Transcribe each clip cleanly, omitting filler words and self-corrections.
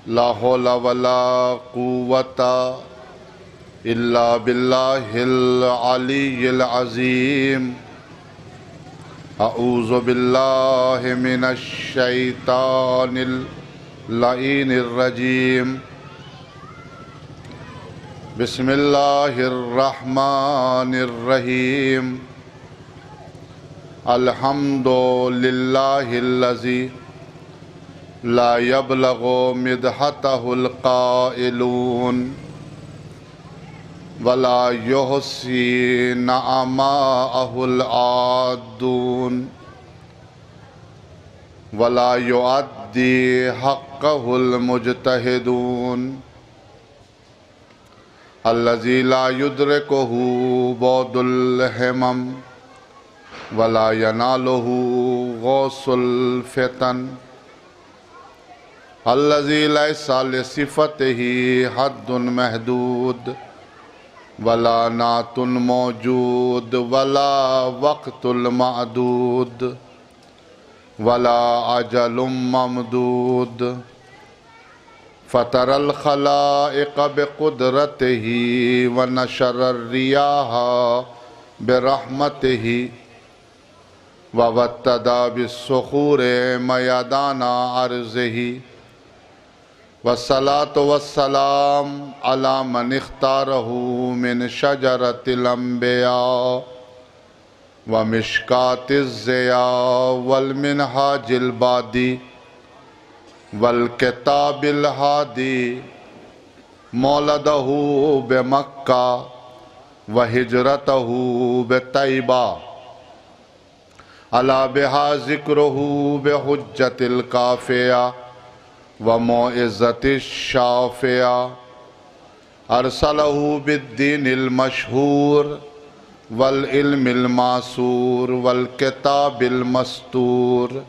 لا حول ولا قوة إلا بالله العلي العظيم أعوذ بالله من الشيطان اللعين الرجيم بسم الله الرحمن الرحيم الحمد لله الذي لا يبلغ مدحته القائلون ولا يحصي نعماءه العادون ولا يؤدي حقه المجتهدون الذي لا يدركه بعد الهمم ولا يناله غوث الفتن الذي ليس لصفته حد محدود ولا نعت موجود ولا وقت المعدود ولا أجل ممدود فطر الخلائق بقدرته ونشر الرياح برحمته ووتد بالصخور ميدان أرضه والصلاة والسلام على من اختاره من شجرة الأنبياء ومشكاة الضياء والمنهاج البادي والكتاب الهادي مولده بمكة وهجرته بطيبة على بها ذكره بحجة الكافية وموعظة الشافية أرسله بالدين المشهور والعلم المعصور والكتاب المستور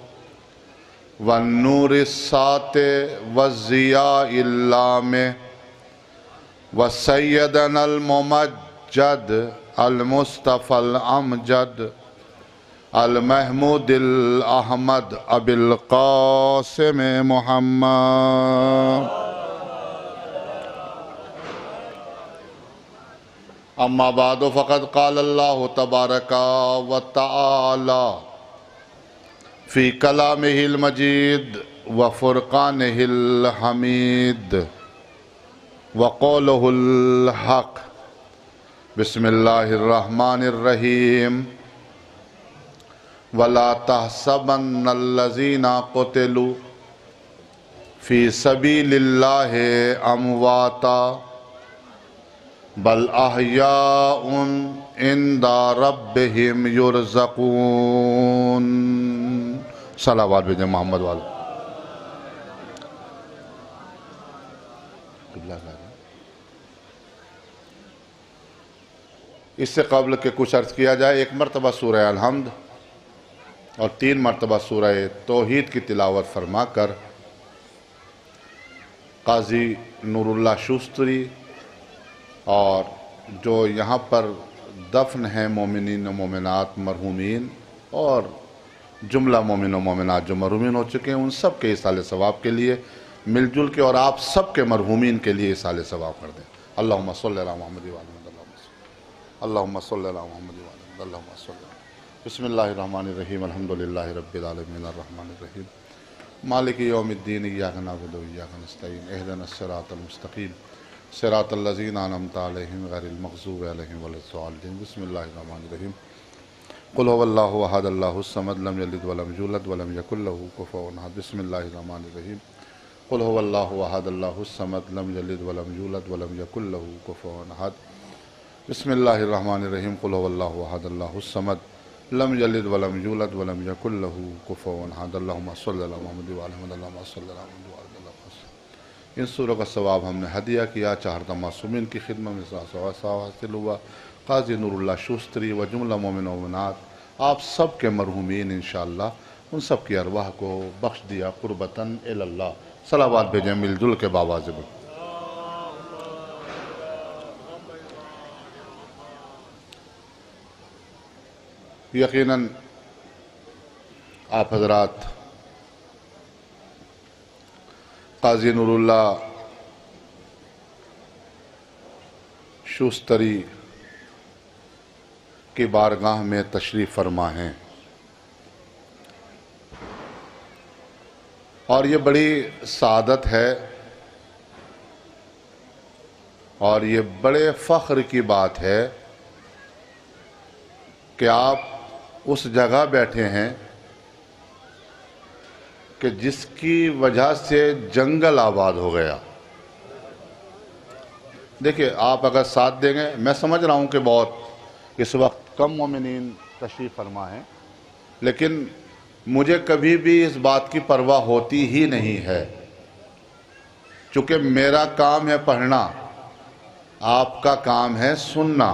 والنور الساطع والضياء اللامع وسيدنا الممجد المصطفى الأمجد المحمود الأحمد أبي القاسم محمد أما بعد فقد قال الله تبارك وتعالى في كلامه المجيد وفرقانه الحميد وقوله الحق بسم الله الرحمن الرحيم ولا تحسبن الذين قتلوا في سبيل الله أمواتا بل أحياء عند ربهم يرزقون صلوات بجے محمد والے اس سے قبل کہ کچھ عرض کیا جائے، ایک مرتبہ سورہ الحمد اور 3 مرتبہ سورہ توحید کی تلاوت فرما کر قاضی نور اللہ شوستری اور جو یہاں پر دفن ہیں مومنین و مومنات مرحومین اور جملہ مومن و مومنات جو مرحومین ہو چکے ہیں، ان سب کے ایصال ثواب کے لیے مل جل کے اور آپ سب کے مرحومین کے لیے ایصال ثواب کر دیں۔ اللہم صلی علی محمد وعلی اللہم صلی علی محمد وعلی اللہم صلی علی بسم اللہ الرحمن الرحیم الحمدللہ رب العالمین الرحمن الرحیم مالک یوم الدین ایاک نعبد و ایاک نستعین اہدنا الصراط المستقیم صراط الذین انعمت علیہم غیر المغضوب علیہم ولا الضالین بسم اللہ الرحمن الرحیم قل هو اللہ احد اللہ الصمد لم یلد ولم یولد ولم یکن لہ کفوا احد بسم اللہ الرحمن الرحیم قل هو اللہ احد اللہ الصمد لم یلد ولم یولد ولم یکن لہ کفوا احد بسم اللہ الرحمن الرحیم قل هو اللہ احد اللہ الصمد لم یلد ولم یولد ولم یکن لہ کفوا احد اللہم صلی علی محمد وعلی محمد اللہم صلی علی محمد وعلی محمد۔ ان سوروں کا ثواب ہم نے ہدیہ کیا، چہارتا معصومین کی خدمت میں ثواب حاصل ہوا۔ قاضی نور اللہ شوستری و جملہ مومن و مومنات آپ سب کے مرحومین انشاءاللہ ان سب کی ارواح کو بخش دیا قربتاً اللہ۔ صلوات بھیجیں مل جل کے باواز میں۔ یقیناً آپ حضرات قاضی نوراللہ شوستری کی بارگاہ میں تشریف فرما ہیں، اور یہ بڑی سعادت ہے اور یہ بڑے فخر کی بات ہے کہ آپ اس جگہ بیٹھے ہیں کہ جس کی وجہ سے جنگل آباد ہو گیا۔ دیکھیں، آپ اگر ساتھ دیں گے، میں سمجھ رہا ہوں کہ بہت اس وقت کم مومنین تشریف فرما ہیں، لیکن مجھے کبھی بھی اس بات کی پرواہ ہوتی ہی نہیں ہے، چونکہ میرا کام ہے پڑھنا، آپ کا کام ہے سننا،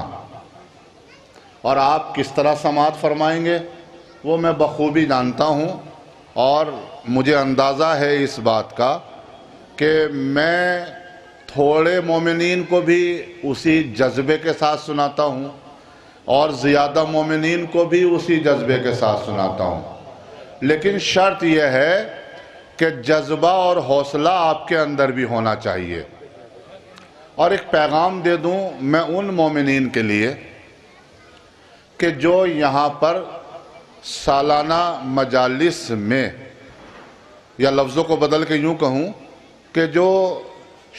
اور آپ کس طرح سماعت فرمائیں گے وہ میں بخوبی جانتا ہوں، اور مجھے اندازہ ہے اس بات کا کہ میں تھوڑے مومنین کو بھی اسی جذبے کے ساتھ سناتا ہوں اور زیادہ مومنین کو بھی اسی جذبے کے ساتھ سناتا ہوں، لیکن شرط یہ ہے کہ جذبہ اور حوصلہ آپ کے اندر بھی ہونا چاہیے۔ اور ایک پیغام دے دوں میں ان مومنین کے لیے کہ جو یہاں پر سالانہ مجالس میں، یا لفظوں کو بدل کے یوں کہوں کہ جو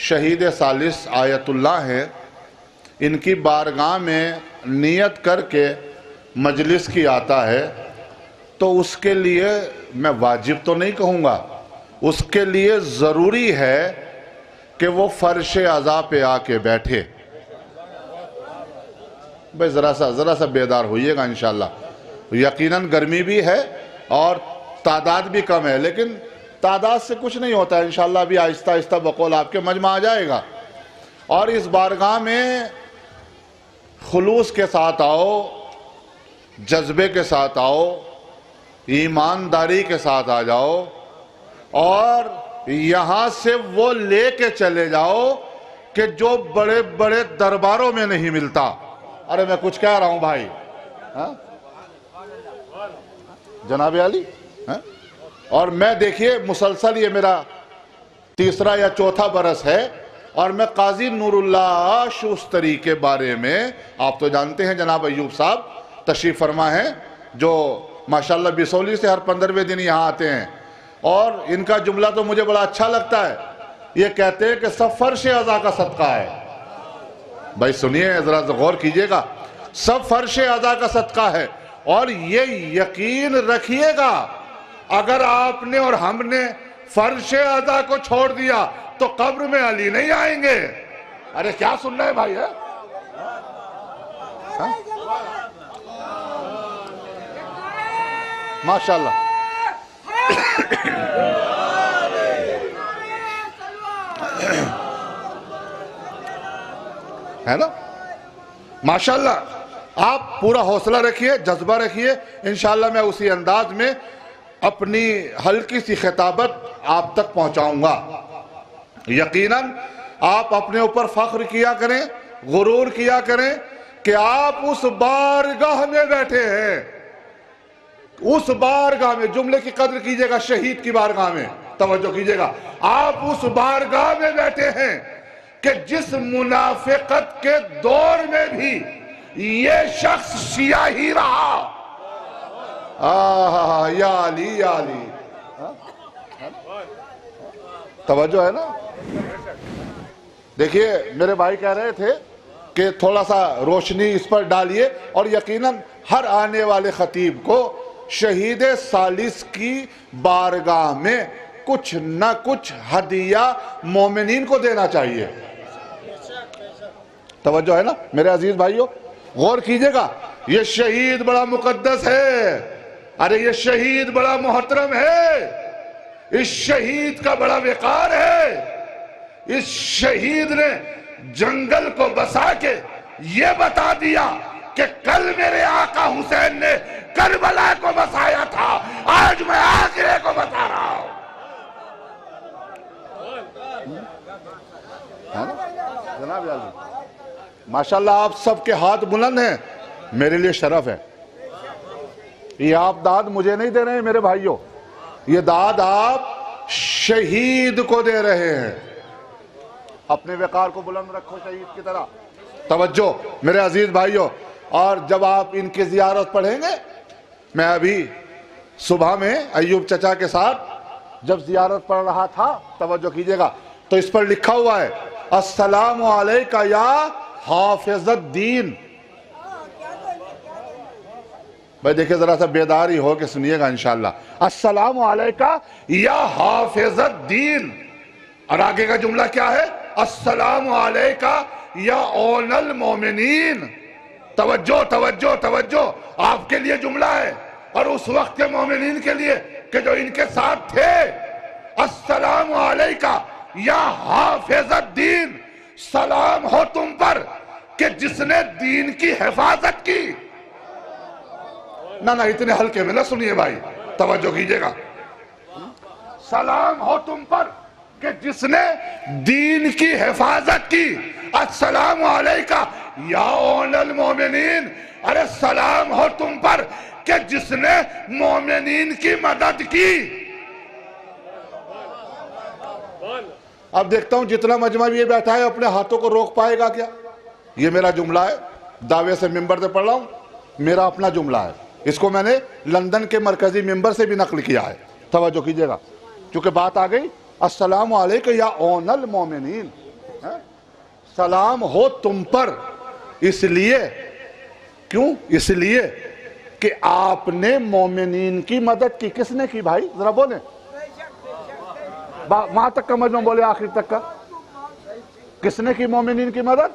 شہید ثالث آیت اللہ ہیں، ان کی بارگاہ میں نیت کر کے مجلس کی آتا ہے، تو اس کے لیے میں واجب تو نہیں کہوں گا، اس کے لیے ضروری ہے کہ وہ فرش عزا پہ آ کے بیٹھے۔ بھئی ذرا سا بیدار ہوئیے گا انشاءاللہ۔ یقیناً گرمی بھی ہے اور تعداد بھی کم ہے، لیکن تعداد سے کچھ نہیں ہوتا ہے، انشاءاللہ بھی آہستہ آہستہ بقول آپ کے مجمع آ جائے گا۔ اور اس بارگاہ میں خلوص کے ساتھ آؤ، جذبے کے ساتھ آؤ، ایمانداری کے ساتھ آ جاؤ، اور یہاں سے وہ لے کے چلے جاؤ کہ جو بڑے بڑے درباروں میں نہیں ملتا۔ ارے میں کچھ کہہ رہا ہوں بھائی، جناب علی، اور میں دیکھیے مسلسل یہ میرا تیسرا یا چوتھا برس ہے، اور میں قاضی نوراللہ شوستری کے بارے میں، آپ تو جانتے ہیں جناب ایوب صاحب تشریف فرما ہیں، جو ماشاءاللہ بسولی سے ہر 15ویں دن یہاں آتے ہیں، اور ان کا جملہ تو مجھے بڑا اچھا لگتا ہے۔ یہ کہتے ہیں کہ سب فرش عزا کا صدقہ ہے۔ بھائی سنیے، ذرا غور کیجئے گا، سب فرش عزا کا صدقہ ہے، اور یہ یقین رکھیے گا اگر آپ نے اور ہم نے فرش عزا کو چھوڑ دیا تو قبر میں علی نہیں آئیں گے۔ ارے کیا سن رہے ہیں بھائی؟ ماشاءاللہ ہے نا؟ ماشاءاللہ آپ پورا حوصلہ رکھیے، جذبہ رکھیے، انشاءاللہ میں اسی انداز میں اپنی ہلکی سی خطابت آپ تک پہنچاؤں گا۔ یقیناً آپ اپنے اوپر فخر کیا کریں، غرور کیا کریں کہ آپ اس بارگاہ میں بیٹھے ہیں، اس بارگاہ میں، جملے کی قدر کیجئے گا، شہید کی بارگاہ میں توجہ کیجئے گا، آپ اس بارگاہ میں بیٹھے ہیں کہ جس منافقت کے دور میں بھی یہ شخص شیعہ ہی رہا۔ یا علی یا علی، توجہ ہے نا؟ دیکھیے میرے بھائی کہہ رہے تھے کہ تھوڑا سا روشنی اس پر ڈالیے، اور یقیناً ہر آنے والے خطیب کو شہید ثالث کی بارگاہ میں کچھ نہ کچھ ہدیہ مومنین کو دینا چاہیے۔ توجہ ہے نا میرے عزیز بھائیو؟ غور کیجئے گا، یہ شہید بڑا مقدس ہے، ارے یہ شہید بڑا محترم ہے، اس شہید کا بڑا وقار ہے، اس شہید نے جنگل کو بسا کے یہ بتا دیا کہ کل میرے آقا حسین نے کربلا کو بسایا تھا، آج میں آخرے کو بتا رہا ہوں۔ جناب علی ماشاءاللہ آپ سب کے ہاتھ بلند ہیں، میرے لیے شرف ہے۔ یہ آپ داد مجھے نہیں دے رہے ہیں میرے بھائیوں، یہ داد آپ شہید کو دے رہے ہیں۔ اپنے وقار کو بلند رکھو شہید کی طرح۔ توجہ میرے عزیز بھائیوں، اور جب آپ ان کی زیارت پڑھیں گے، میں ابھی صبح میں ایوب چچا کے ساتھ جب زیارت پڑھ رہا تھا، توجہ کیجئے گا، تو اس پر لکھا ہوا ہے السلام علیکہ یا حافظ الدین۔ بھائی دیکھیں ذرا سا بیداری ہو کے سنیے گا انشاءاللہ، السلام علیکہ یا حافظ الدین، اور آگے کا جملہ کیا ہے؟ السلام علیکہ یا اون المومنین۔ توجہ توجہ توجہ، آپ کے لیے جملہ ہے اور اس وقت کے مومنین کے لیے کہ جو ان کے ساتھ تھے۔ السلام علیکہ یا حافظ الدین، سلام ہو تم پر کہ جس نے دین کی حفاظت کی۔ نہ اتنے ہلکے میں نہ سنیے بھائی، توجہ کیجئے گا۔ سلام ہو تم پر کہ جس نے دین کی حفاظت کی۔ السلام علیکہ یا اون المومنین، ارے سلام ہو تم پر کہ جس نے مومنین کی مدد کی۔ اب دیکھتا ہوں جتنا مجمع بھی یہ بیٹھا ہے اپنے ہاتھوں کو روک پائے گا کیا؟ یہ میرا جملہ ہے، دعوے سے ممبر سے پڑھ رہا ہوں، میرا اپنا جملہ ہے، اس کو میں نے لندن کے مرکزی ممبر سے بھی نقل کیا ہے۔ توجہ کیجئے گا، چونکہ بات آ گئی السلام علیکم یا اون المومنین، سلام ہو تم پر، اس لیے کیوں؟ اس لیے کہ آپ نے مومنین کی مدد کی۔ کس نے کی بھائی؟ ذرا بولیں، وہاں تک کا مجمع بولے، آخر تک کا۔ کس نے کی مومنین کی مدد؟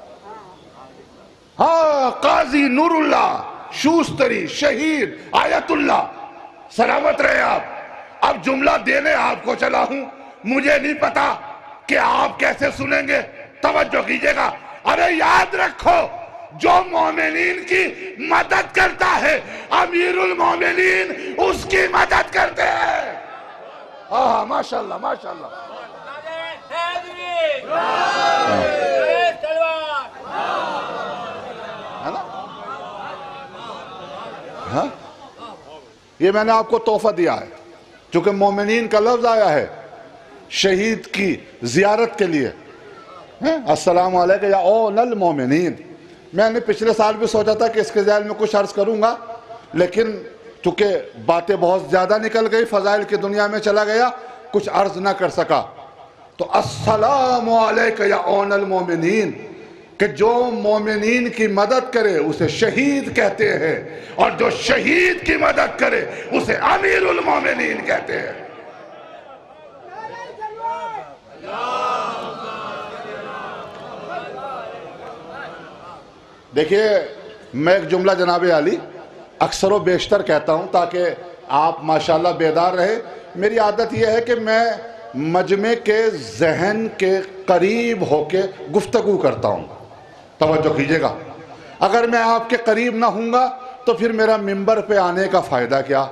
ہاں، قاضی نور اللہ شوستری، شہید آیت اللہ، سلامت رہے آپ۔ اب جملہ دینے آپ کو چلا ہوں، مجھے نہیں پتا کہ آپ کیسے سنیں گے، توجہ کیجئے گا۔ ارے یاد رکھو، جو مومنین کی مدد کرتا ہے امیر المومنین اس کی مدد کرتے ہیں۔ ہاں ماشاءاللہ ماشاءاللہ، ہے نا؟ ہاں، یہ میں نے آپ کو تحفہ دیا ہے، چونکہ مومنین کا لفظ آیا ہے شہید کی زیارت کے لیے۔ السلام علیکم یا اون المومنین۔ میں نے پچھلے سال بھی سوچا تھا کہ اس کے ذیل میں کچھ عرض کروں گا، لیکن چونکہ باتیں بہت زیادہ نکل گئی، فضائل کی دنیا میں چلا گیا، کچھ عرض نہ کر سکا۔ تو السلام علیکم یا اون المومنین، کہ جو مومنین کی مدد کرے اسے شہید کہتے ہیں، اور جو شہید کی مدد کرے اسے امیر المومنین کہتے ہیں۔ دیکھیے، میں ایک جملہ جناب عالی اکثر و بیشتر کہتا ہوں تاکہ آپ ماشاءاللہ بیدار رہے۔ میری عادت یہ ہے کہ میں مجمع کے ذہن کے قریب ہو کے گفتگو کرتا ہوں، توجہ کیجئے گا۔ اگر میں آپ کے قریب نہ ہوں گا تو پھر میرا ممبر پہ آنے کا فائدہ کیا؟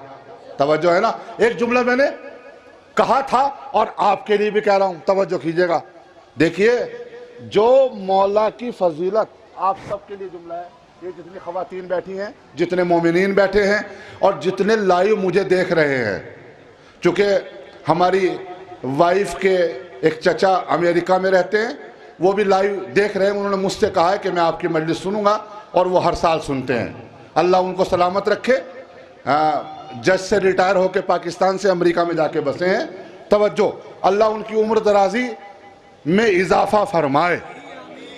توجہ ہے نا؟ ایک جملہ میں نے کہا تھا اور آپ کے لیے بھی کہہ رہا ہوں، توجہ کیجئے گا۔ دیکھیے، جو مولا کی فضیلت، آپ سب کے لیے جملہ ہے، یہ جتنی خواتین بیٹھی ہیں، جتنے مومنین بیٹھے ہیں، اور جتنے لائیو مجھے دیکھ رہے ہیں، چونکہ ہماری وائف کے ایک چچا امریکہ میں رہتے ہیں، وہ بھی لائیو دیکھ رہے ہیں، انہوں نے مجھ سے کہا ہے کہ میں آپ کی مجلس سنوں گا، اور وہ ہر سال سنتے ہیں۔ اللہ ان کو سلامت رکھے، جج سے ریٹائر ہو کے پاکستان سے امریکہ میں جا کے بسے ہیں، توجہ، اللہ ان کی عمر درازی میں اضافہ فرمائے۔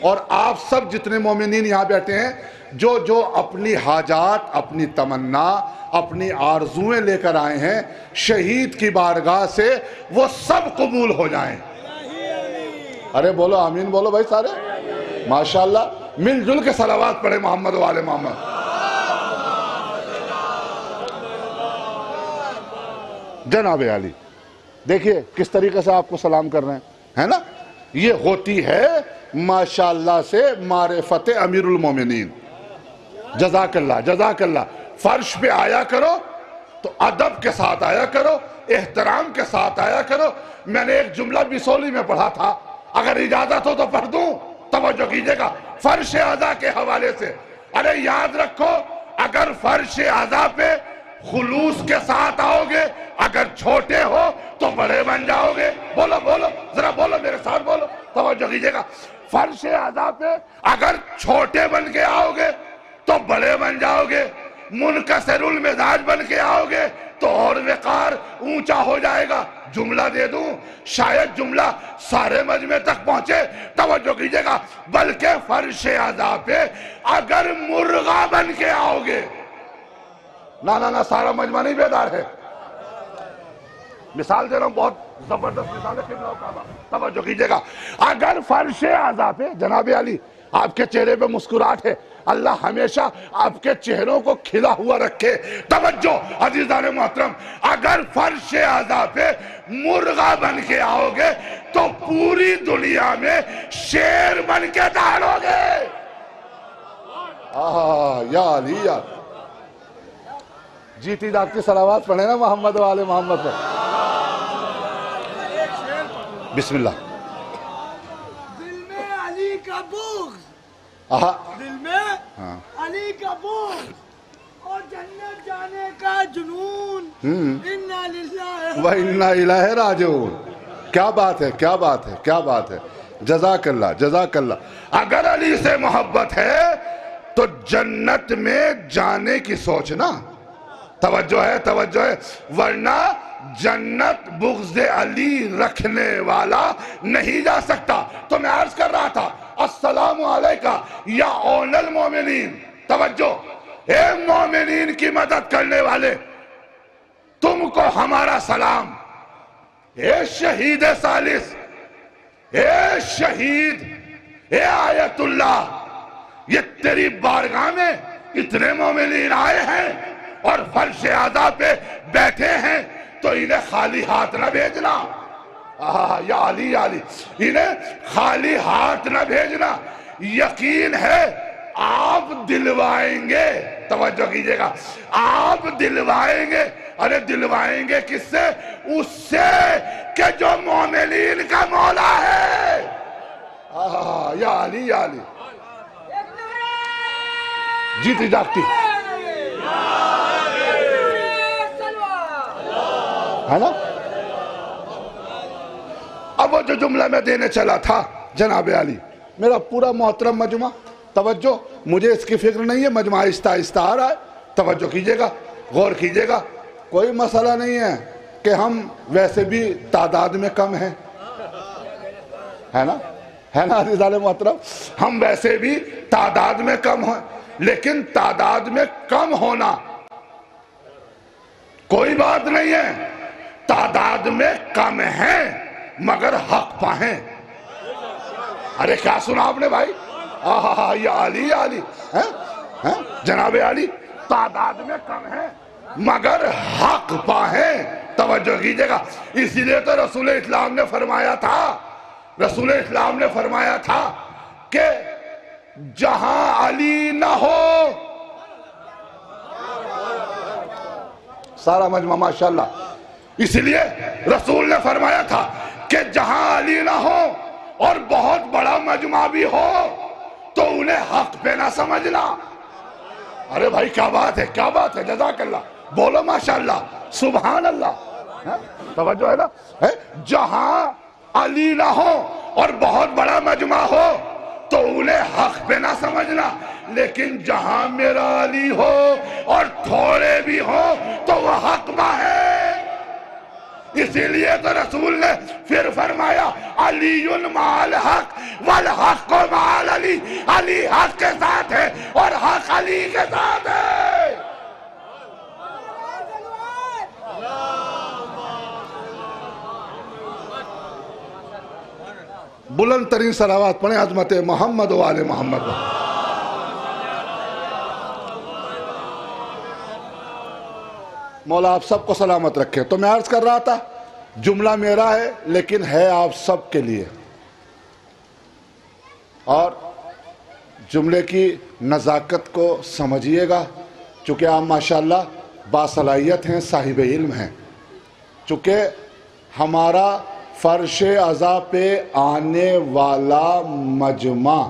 اور آپ سب جتنے مومنین یہاں بیٹھے ہیں، جو اپنی حاجات، اپنی تمنا، اپنی آرزویں لے کر آئے ہیں شہید کی بارگاہ سے، وہ سب قبول ہو جائیں۔ ارے بولو آمین، بولو بھائی سارے، ماشاءاللہ۔ مل جل کے صلوات پڑھے محمد و آل محمد۔ جناب عالی دیکھیے کس طریقے سے آپ کو سلام کر رہے ہیں، ہے نا؟ یہ ہوتی ہے ماشاءاللہ سے معرفت امیر المومنین۔ جزاک اللہ جزاک اللہ۔ فرش پہ آیا کرو تو ادب کے ساتھ آیا کرو، احترام کے ساتھ آیا کرو۔ میں نے ایک جملہ بسولی میں پڑھا تھا، اگر اجازت ہو تو پڑھ دوں، توجہ کیجئے گا، فرش اعضاء کے حوالے سے۔ ارے یاد رکھو، اگر فرش اعضاء پہ خلوص کے ساتھ آؤ گے، اگر چھوٹے ہو تو بڑے بن جاؤ گے۔ بولو بولو ذرا بولو، میرے ساتھ بولو، توجہ کیجئے گا۔ فرش اعضاء پہ اگر چھوٹے بن کے آؤ گے تو بڑے بن جاؤ گے، منکسر المزاج بن کے آؤ گے تو اور وقار اونچا ہو جائے گا۔ جملہ دے دوں، شاید جملہ سارے مجمع تک پہنچے، توجہ کیجئے گا۔ بلکہ فرش اعضاء پہ اگر مرغا بن کے آؤ گے، نہ سارا مجمع نہیں بیدار ہے، مثال دے رہا ہوں، بہت زبردست مثال ہے قبلہ و کعبہ، توجہ کیجئے گا۔ اگر فرش اعضاء پہ جناب علی آپ کے چہرے پہ مسکراہٹ ہے، اللہ ہمیشہ آپ کے چہروں کو کھلا ہوا رکھے۔ توجہ عزیزان محترم، اگر فرش اعضاء پہ مرغا بن کے آؤ گے تو پوری دنیا میں شیر بن کے داڑو گے۔ یا علی یا جیتی جاگتی صلوات پڑھیں نا محمد و آل محمد پر۔ بسم اللہ۔ دل میں علی کا بغض، دل میں علی کا بغض اور جنت جانے کا جنون، انا للہ و انا الیہ راجعون۔ کیا بات ہے، کیا بات ہے، کیا بات ہے، جزاک اللہ جزاک اللہ۔ اگر علی سے محبت ہے تو جنت میں جانے کی سوچنا، توجہ ہے توجہ ہے، ورنہ جنت بغض علی رکھنے والا نہیں جا سکتا۔ تو میں عرض کر رہا تھا، السلام علیکہ یا اون المومنین، توجہ، اے مومنین کی مدد کرنے والے، تم کو ہمارا سلام۔ اے شہید ثالث، اے شہید، اے آیت اللہ، یہ تیری بارگاہ میں اتنے مومنین آئے ہیں اور فرش اعضاء پہ بیٹھے ہیں تو انہیں خالی ہاتھ نہ بھیجنا۔ یا علی یا علی، انہیں خالی ہاتھ نہ بھیجنا، یقین ہے آپ دلوائیں گے، توجہ کیجئے گا، آپ دلوائیں گے۔ ارے دلوائیں گے کس سے؟ اس سے کہ جو مومنین کا مولا ہے۔ یا علی یا علی، جیتی جاگتی ہے نا۔ اب وہ جو جملہ میں دینے چلا تھا جناب علی، میرا پورا محترم مجمع، توجہ، مجھے اس کی فکر نہیں ہے، مجمع آہستہ آہستہ آ رہا ہے، توجہ کیجئے گا، غور کیجئے گا۔ کوئی مسئلہ نہیں ہے کہ ہم ویسے بھی تعداد میں کم ہیں، ہے نا عزیزان محترم، ہم ویسے بھی تعداد میں کم ہیں، لیکن تعداد میں کم ہونا کوئی بات نہیں ہے، تعداد میں کم ہیں مگر حق پاہیں۔ ارے کیا سنا آپ نے بھائی؟ یا علی یا علی، جناب علی، تعداد میں کم ہیں مگر حق پاہیں، توجہ کیجئے گا۔ اسی لیے تو رسول اسلام نے فرمایا تھا، رسول اسلام نے فرمایا تھا کہ جہاں علی نہ ہو، سارا مجمع ماشاءاللہ، اس لیے رسول نے فرمایا تھا کہ جہاں علی نہ ہو اور بہت بڑا مجمع بھی ہو تو انہیں حق پہ نہ سمجھنا۔ ارے بھائی کیا بات ہے، کیا بات ہے، جزاک اللہ، بولو ماشاءاللہ، سبحان اللہ، توجہ ہے نا۔ جہاں علی نہ ہو اور بہت بڑا مجمع ہو تو انہیں حق پہ نہ سمجھنا، لیکن جہاں میرا علی ہو اور تھوڑے بھی ہو تو وہ حق پہ ہے۔ اسی لیے تو رسول نے پھر فرمایا علی مع الحق والحق مع علی، علی حق کے ساتھ ہے اور حق علی کے ساتھ ہے۔ بلند ترین صلوات پڑھیں عظمت محمد و آل محمد۔ مولا آپ سب کو سلامت رکھے۔ تو میں عرض کر رہا تھا جملہ میرا ہے لیکن ہے آپ سب کے لیے، اور جملے کی نزاکت کو سمجھیے گا، چونکہ آپ ماشاءاللہ باصلاحیت ہیں، صاحب علم ہیں، چونکہ ہمارا فرش اعضاء پہ آنے والا مجمع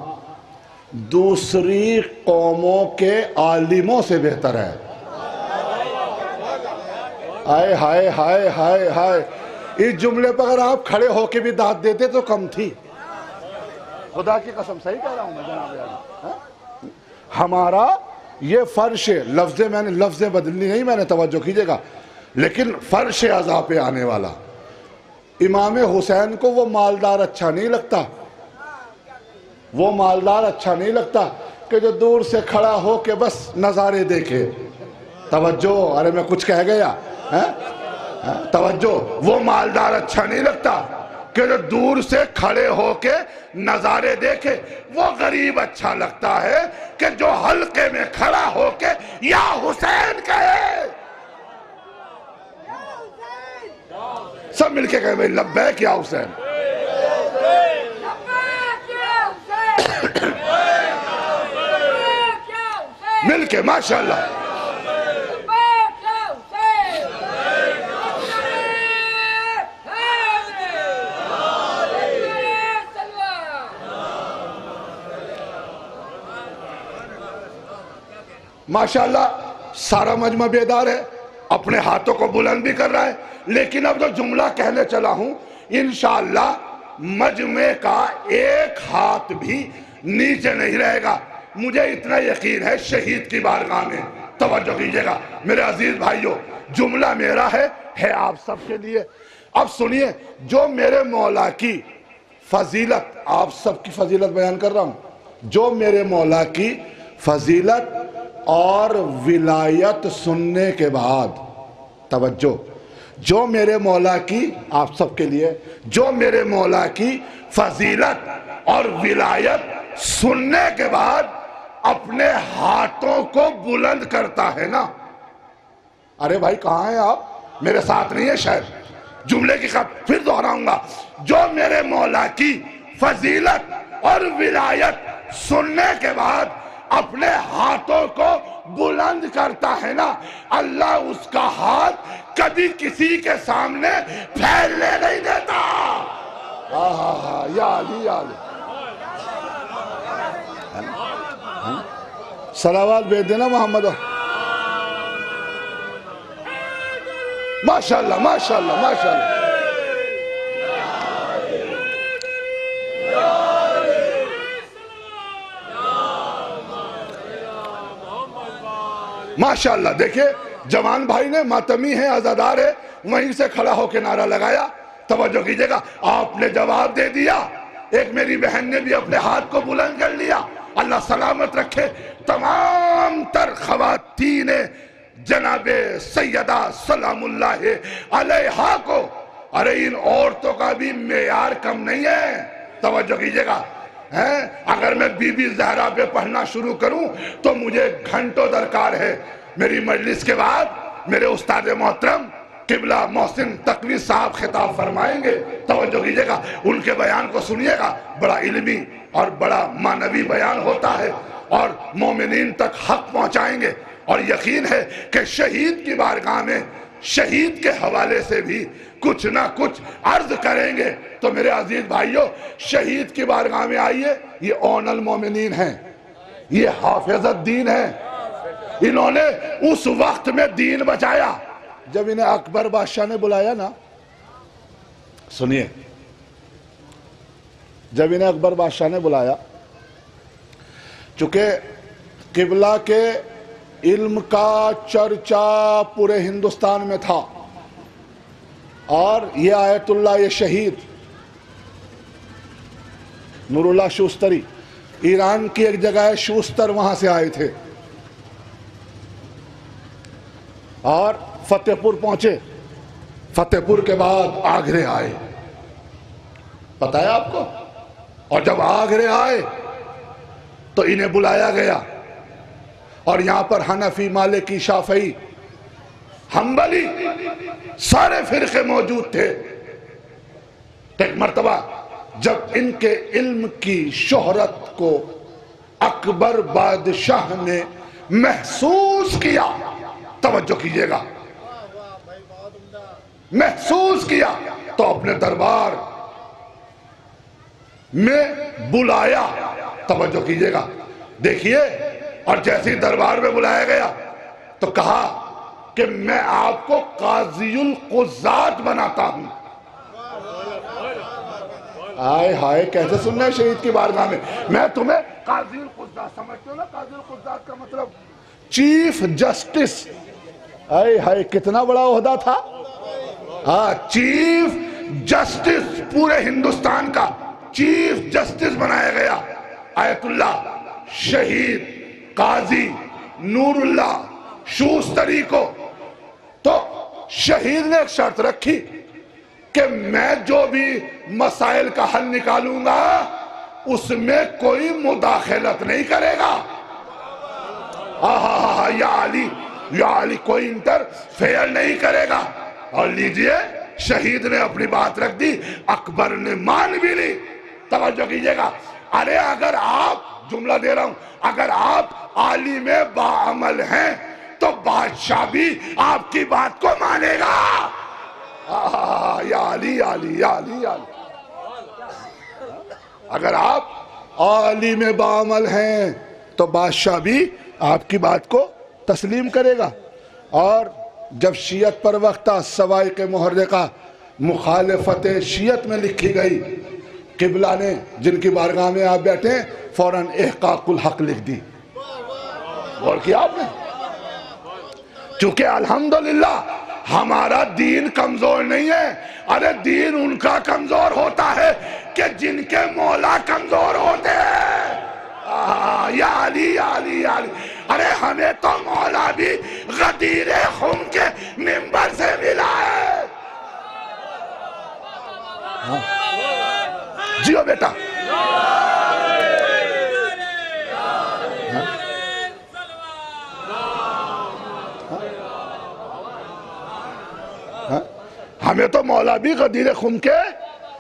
دوسری قوموں کے عالموں سے بہتر ہے۔ ہائے ہائے ہائے ہائے ہائے، اس جملے پر اگر آپ کھڑے ہو کے بھی داد دیتے تو کم تھی. خدا کی قسم صحیح کہہ رہا ہوں میں جناب عالی. ہمارا یہ فرش ہے، لفظیں بدلنی نہیں، میں نے توجہ کیجئے گا، لیکن فرش عزا پہ آنے والا. امام حسین کو وہ مالدار اچھا نہیں لگتا، وہ مالدار اچھا نہیں لگتا کہ جو دور سے کھڑا ہو کے بس نظارے دیکھے. توجہ، ارے میں کچھ کہہ گیا، توجہ. وہ مالدار اچھا نہیں لگتا کہ جو دور سے کھڑے ہو کے نظارے دیکھے. وہ غریب اچھا لگتا ہے کہ جو حلقے میں کھڑا ہو کے یا حسین کہے. سب مل کے کہے بھائی لبیک یا حسین. مل کے ماشاءاللہ. ماشاءاللہ سارا مجمع بیدار ہے، اپنے ہاتھوں کو بلند بھی کر رہا ہے. لیکن اب جو جملہ کہنے چلا ہوں انشاءاللہ مجمع کا ایک ہاتھ بھی نیچے نہیں رہے گا. مجھے اتنا یقین ہے شہید کی بارگاہ میں. توجہ کیجئے گا میرے عزیز بھائیوں، جملہ میرا ہے آپ سب کے لیے. اب سنیے، جو میرے مولا کی فضیلت، آپ سب کی فضیلت بیان کر رہا ہوں، جو میرے مولا کی فضیلت اور ولایت سننے کے بعد، توجہ، جو میرے مولا کی، آپ سب کے لیے، جو میرے مولا کی فضیلت اور ولایت سننے کے بعد اپنے ہاتھوں کو بلند کرتا ہے نا. ارے بھائی کہاں ہیں آپ؟ میرے ساتھ نہیں ہے شاید. جملے کی خط پھر دہراؤں گا. جو میرے مولا کی فضیلت اور ولایت سننے کے بعد اپنے ہاتھوں کو بلند کرتا ہے نا، اللہ اس کا ہاتھ کبھی کسی کے سامنے پھیلنے نہیں دیتا. یا علی یا علی. صلوات بھیج دینا محمد. ماشاءاللہ ماشاءاللہ ماشاءاللہ. ماشاءاللہ. دیکھیں جوان بھائی نے ماتمی ہے، عزادار ہے، وہیں سے کھڑا ہو کے نعرہ لگایا. توجہ کیجئے گا، آپ نے جواب دے دیا. ایک میری بہن نے بھی اپنے ہاتھ کو بلند کر لیا. اللہ سلامت رکھے تمام تر خواتین جناب سیدہ سلام اللہ علیہا کو. ارے ان عورتوں کا بھی معیار کم نہیں ہے. توجہ کیجئے گا، اگر میں بی بی زہرا پہ پڑھنا شروع کروں تو مجھے گھنٹوں درکار ہے. میری مجلس کے بعد میرے استاد محترم قبلہ محسن تقوی صاحب خطاب فرمائیں گے. توجہ کیجئے گا، ان کے بیان کو سنیے گا. بڑا علمی اور بڑا معنوی بیان ہوتا ہے اور مومنین تک حق پہنچائیں گے. اور یقین ہے کہ شہید کی بارگاہ میں شہید کے حوالے سے بھی کچھ نہ کچھ عرض کریں گے. تو میرے عزیز بھائیوں، شہید کی بارگاہ میں آئیے. یہ اون المومنین ہیں، یہ حافظ الدین ہیں. انہوں نے اس وقت میں دین بچایا جب انہیں اکبر بادشاہ نے بلایا نا. سنیے، جب انہیں اکبر بادشاہ نے بلایا، چونکہ قبلہ کے علم کا چرچا پورے ہندوستان میں تھا، اور یہ آیت اللہ، یہ شہید نور اللہ شوستری، ایران کی ایک جگہ ہے شوستر، وہاں سے آئے تھے اور فتح پور پہنچے. فتح پور کے بعد آگرے آئے. پتہ ہے آپ کو؟ اور جب آگرے آئے تو انہیں بلایا گیا، اور یہاں پر حنفی، مالکی، شافعی، حنبلی سارے فرقے موجود تھے. ایک مرتبہ جب ان کے علم کی شہرت کو اکبر بادشاہ نے محسوس کیا، توجہ کیجئے گا، محسوس کیا، تو اپنے دربار میں بلایا. توجہ کیجئے گا، دیکھیے. اور جیسے دربار میں بلایا گیا تو کہا کہ میں آپ کو قاضی القضات بناتا ہوں۔ آئے ہائے کیسے سننا ہے شہید کی بارگاہ میں تمہیں قاضی القضات سمجھتے ہو نا؟ قاضی القضات کا مطلب چیف جسٹس۔ آئے ہائے کتنا بڑا عہدہ تھا، ہاں چیف جسٹس، پورے ہندوستان کا چیف جسٹس بنایا گیا آیت اللہ شہید قاضی نور اللہ شوستری کو۔ تو شہید نے ایک شرط رکھی کہ میں جو بھی مسائل کا حل نکالوں گا اس میں کوئی مداخلت نہیں کرے گا۔ یا علی کوئی انٹرفیئر نہیں کرے گا۔ اور لیجئے شہید نے اپنی بات رکھ دی، اکبر نے مان بھی لی۔ توجہ کیجئے گا، ارے اگر آپ، جملہ دے رہا ہوں، اگر آپ عالم باعمل ہیں تو بادشاہ بھی آپ کی بات کو مانے گا۔ یا علی اگر آپ عالم باعمل ہیں تو بادشاہ بھی آپ کی بات کو تسلیم کرے گا۔ اور جب شیعت پر وقتہ سوائق محرقہ مخالفت شیعت میں لکھی گئی، قبلہ نے جن کی بارگاہ میں آپ بیٹھے ہیں فوراً احقاق الحق لکھ دی۔ غور کیا آپ نے؟ چونکہ الحمدللہ ہمارا دین کمزور نہیں ہے، ارے دین ان کا کمزور ہوتا ہے کہ جن کے مولا کمزور ہوتے ہیں۔ یا علی ارے ہمیں تو مولا بھی غدیر خم کے منبر سے ملا ہے۔ جیو بیٹا، ہمیں تو مولا بھی غدیر خم کے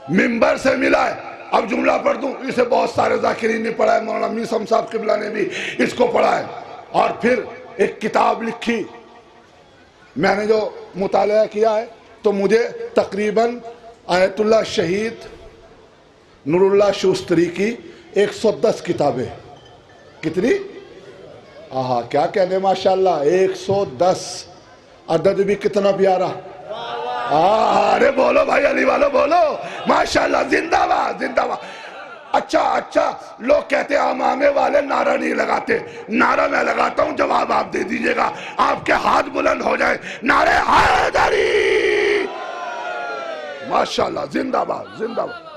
منبر سے ملا ہے۔ اب جملہ پڑھ دوں، اسے بہت سارے ذاکرین نے پڑھا ہے، مولانا میر سم صاحب قبلہ نے بھی اس کو پڑھا ہے۔ اور پھر ایک کتاب لکھی، میں نے جو مطالعہ کیا ہے تو مجھے تقریباً آیت اللہ شہید نور اللہ شوستری کی 110 کتابیں، کتنی؟ کیا کہنے ماشاءاللہ 110، عدد بھی کتنا پیارا۔ ارے بولو بھائی علی والو بولو ماشاءاللہ، زندہ باد زندہ باد۔ اچھا لوگ کہتے ہیں امامے والے نعرہ نہیں لگاتے، نعرہ میں لگاتا ہوں، جواب آپ دے دیجئے گا، آپ کے ہاتھ بلند ہو جائے، نعرہ حیدری، ماشاءاللہ زندہ باد زندہ باد۔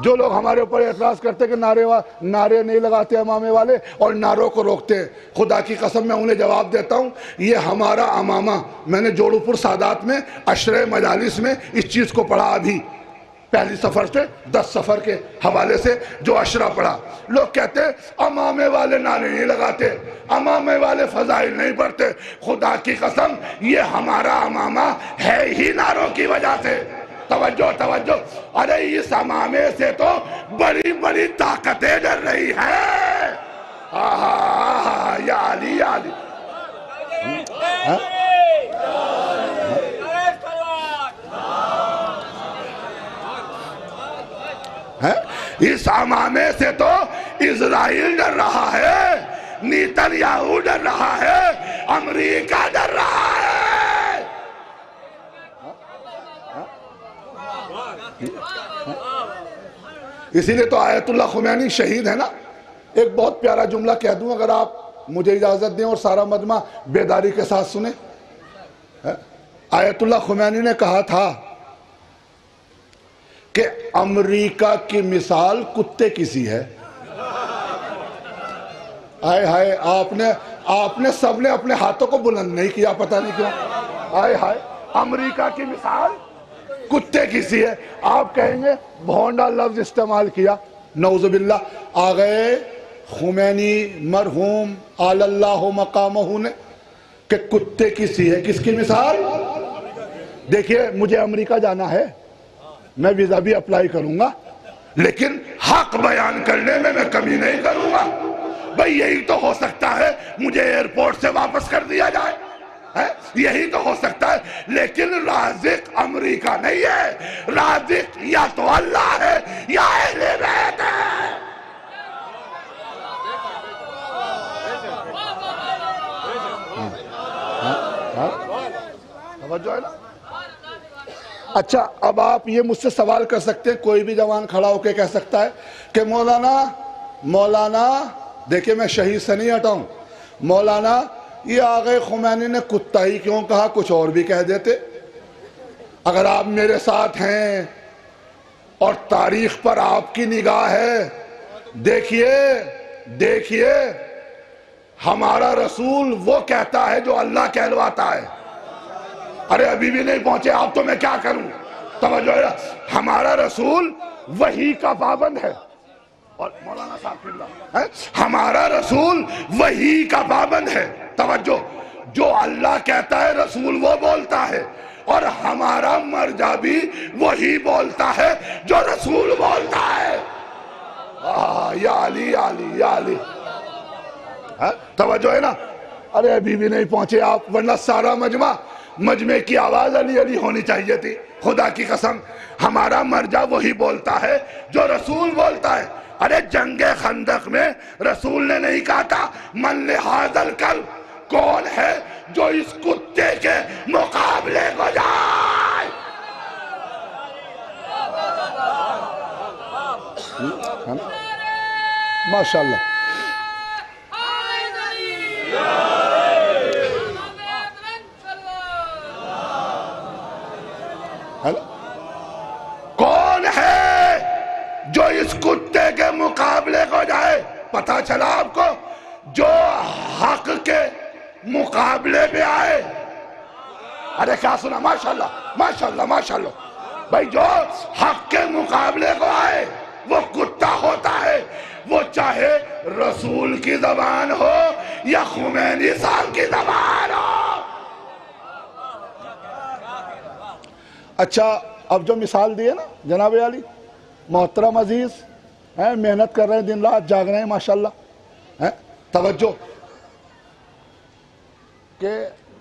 جو لوگ ہمارے اوپر اعتراض کرتے کہ نعرے نہیں لگاتے امامے والے اور نعروں کو روکتے ہیں، خدا کی قسم میں انہیں جواب دیتا ہوں، یہ ہمارا امامہ، میں نے جوڑو پور سادات میں عشرہ مجالس میں اس چیز کو پڑھا، ابھی پہلی سفر سے 10 سفر کے حوالے سے جو عشرہ پڑھا۔ لوگ کہتے ہیں امامے والے نعرے نہیں لگاتے، امامے والے فضائل نہیں پڑھتے، خدا کی قسم یہ ہمارا امامہ ہے ہی نعروں کی وجہ سے۔ توجہ، ارے اس امامے سے تو بڑی بڑی طاقتیں ڈر رہی ہیں۔ یا علی اس امامے سے تو اسرائیل ڈر رہا ہے، نیتن یاہو ڈر رہا ہے، امریکہ ڈر رہا ہے۔ اسی لئے تو آیت اللہ خمینی شہید ہے نا۔ ایک بہت پیارا جملہ کہہ دوں اگر آپ مجھے اجازت دیں اور سارا مجمع بیداری کے ساتھ سنیں۔ آیت اللہ خمینی نے کہا تھا کہ امریکہ کی مثال کتے کی سی ہے۔ آئے ہائے، آپ نے سب نے اپنے ہاتھوں کو بلند نہیں کیا، پتہ نہیں کیوں۔ آئے ہائے، امریکہ کی مثال کتے کی سی ہے۔ آپ کہیں گے بھونڈا لفظ استعمال کیا، نعوذ باللہ۔ آگئے خمینی مرحوم آل اللہ مقامہ نے کہ کتے کی سی ہے، کس کی مثال؟ دیکھیے مجھے امریکہ جانا ہے، میں ویزا بھی اپلائی کروں گا، لیکن حق بیان کرنے میں کمی نہیں کروں گا۔ بھئی یہی تو ہو سکتا ہے مجھے ایئرپورٹ سے واپس کر دیا جائے، یہی تو ہو سکتا ہے، لیکن رازق امریکہ نہیں ہے، رازق یا تو اللہ ہے یا اہل بیت ہے۔ توجہ ہے نا. اچھا اب آپ یہ مجھ سے سوال کر سکتے ہیں, کوئی بھی جوان کھڑا ہو کے کہہ سکتا ہے کہ مولانا دیکھیں میں شہید سے نہیں ہٹاؤں, مولانا یہ آغا خمینی نے کتا ہی کیوں کہا, کچھ اور بھی کہہ دیتے. اگر آپ میرے ساتھ ہیں اور تاریخ پر آپ کی نگاہ ہے, دیکھیے ہمارا رسول وہ کہتا ہے جو اللہ کہلواتا ہے. ارے ابھی بھی نہیں پہنچے آپ تو میں کیا کروں, توجہ ہے. ہمارا رسول وحی کا پابند ہے, اور مولانا صاحب قبلہ ہمارا رسول وحی کا پابند ہے. توجہ, جو اللہ کہتا ہے رسول وہ بولتا ہے, اور ہمارا مرجع بھی وہی بولتا ہے جو رسول بولتا ہے. یا علی یا علی یا علی. توجہ ہے نا. ارے ابھی بھی نہیں پہنچے آپ, ورنہ سارا مجمع کی آواز علی علی ہونی چاہیے تھی. خدا کی قسم ہمارا مرجع وہی بولتا ہے جو رسول بولتا ہے. ارے جنگ خندق میں رسول نے نہیں کہا تھا من لہذا الکلب, کون ہے جو اس کتے کے مقابلے کو جائے. ماشاءاللہ. کون ہے جو اس کتے کے مقابلے کو جائے. پتہ چلا آپ کو, جو حق کے مقابلے میں آئے. ارے کیا سنا, ماشاءاللہ ماشاءاللہ ماشاءاللہ. بھائی جو حق کے مقابلے کو آئے وہ کتا ہوتا ہے, وہ چاہے رسول کی زبان ہو یا خمینی صاحب کی زبان ہو. اچھا اب جو مثال دی ہے نا جناب علی, محترم عزیز ہیں, محنت کر رہے ہیں, دن رات جاگ رہے ہیں ماشاءاللہ. توجہ کہ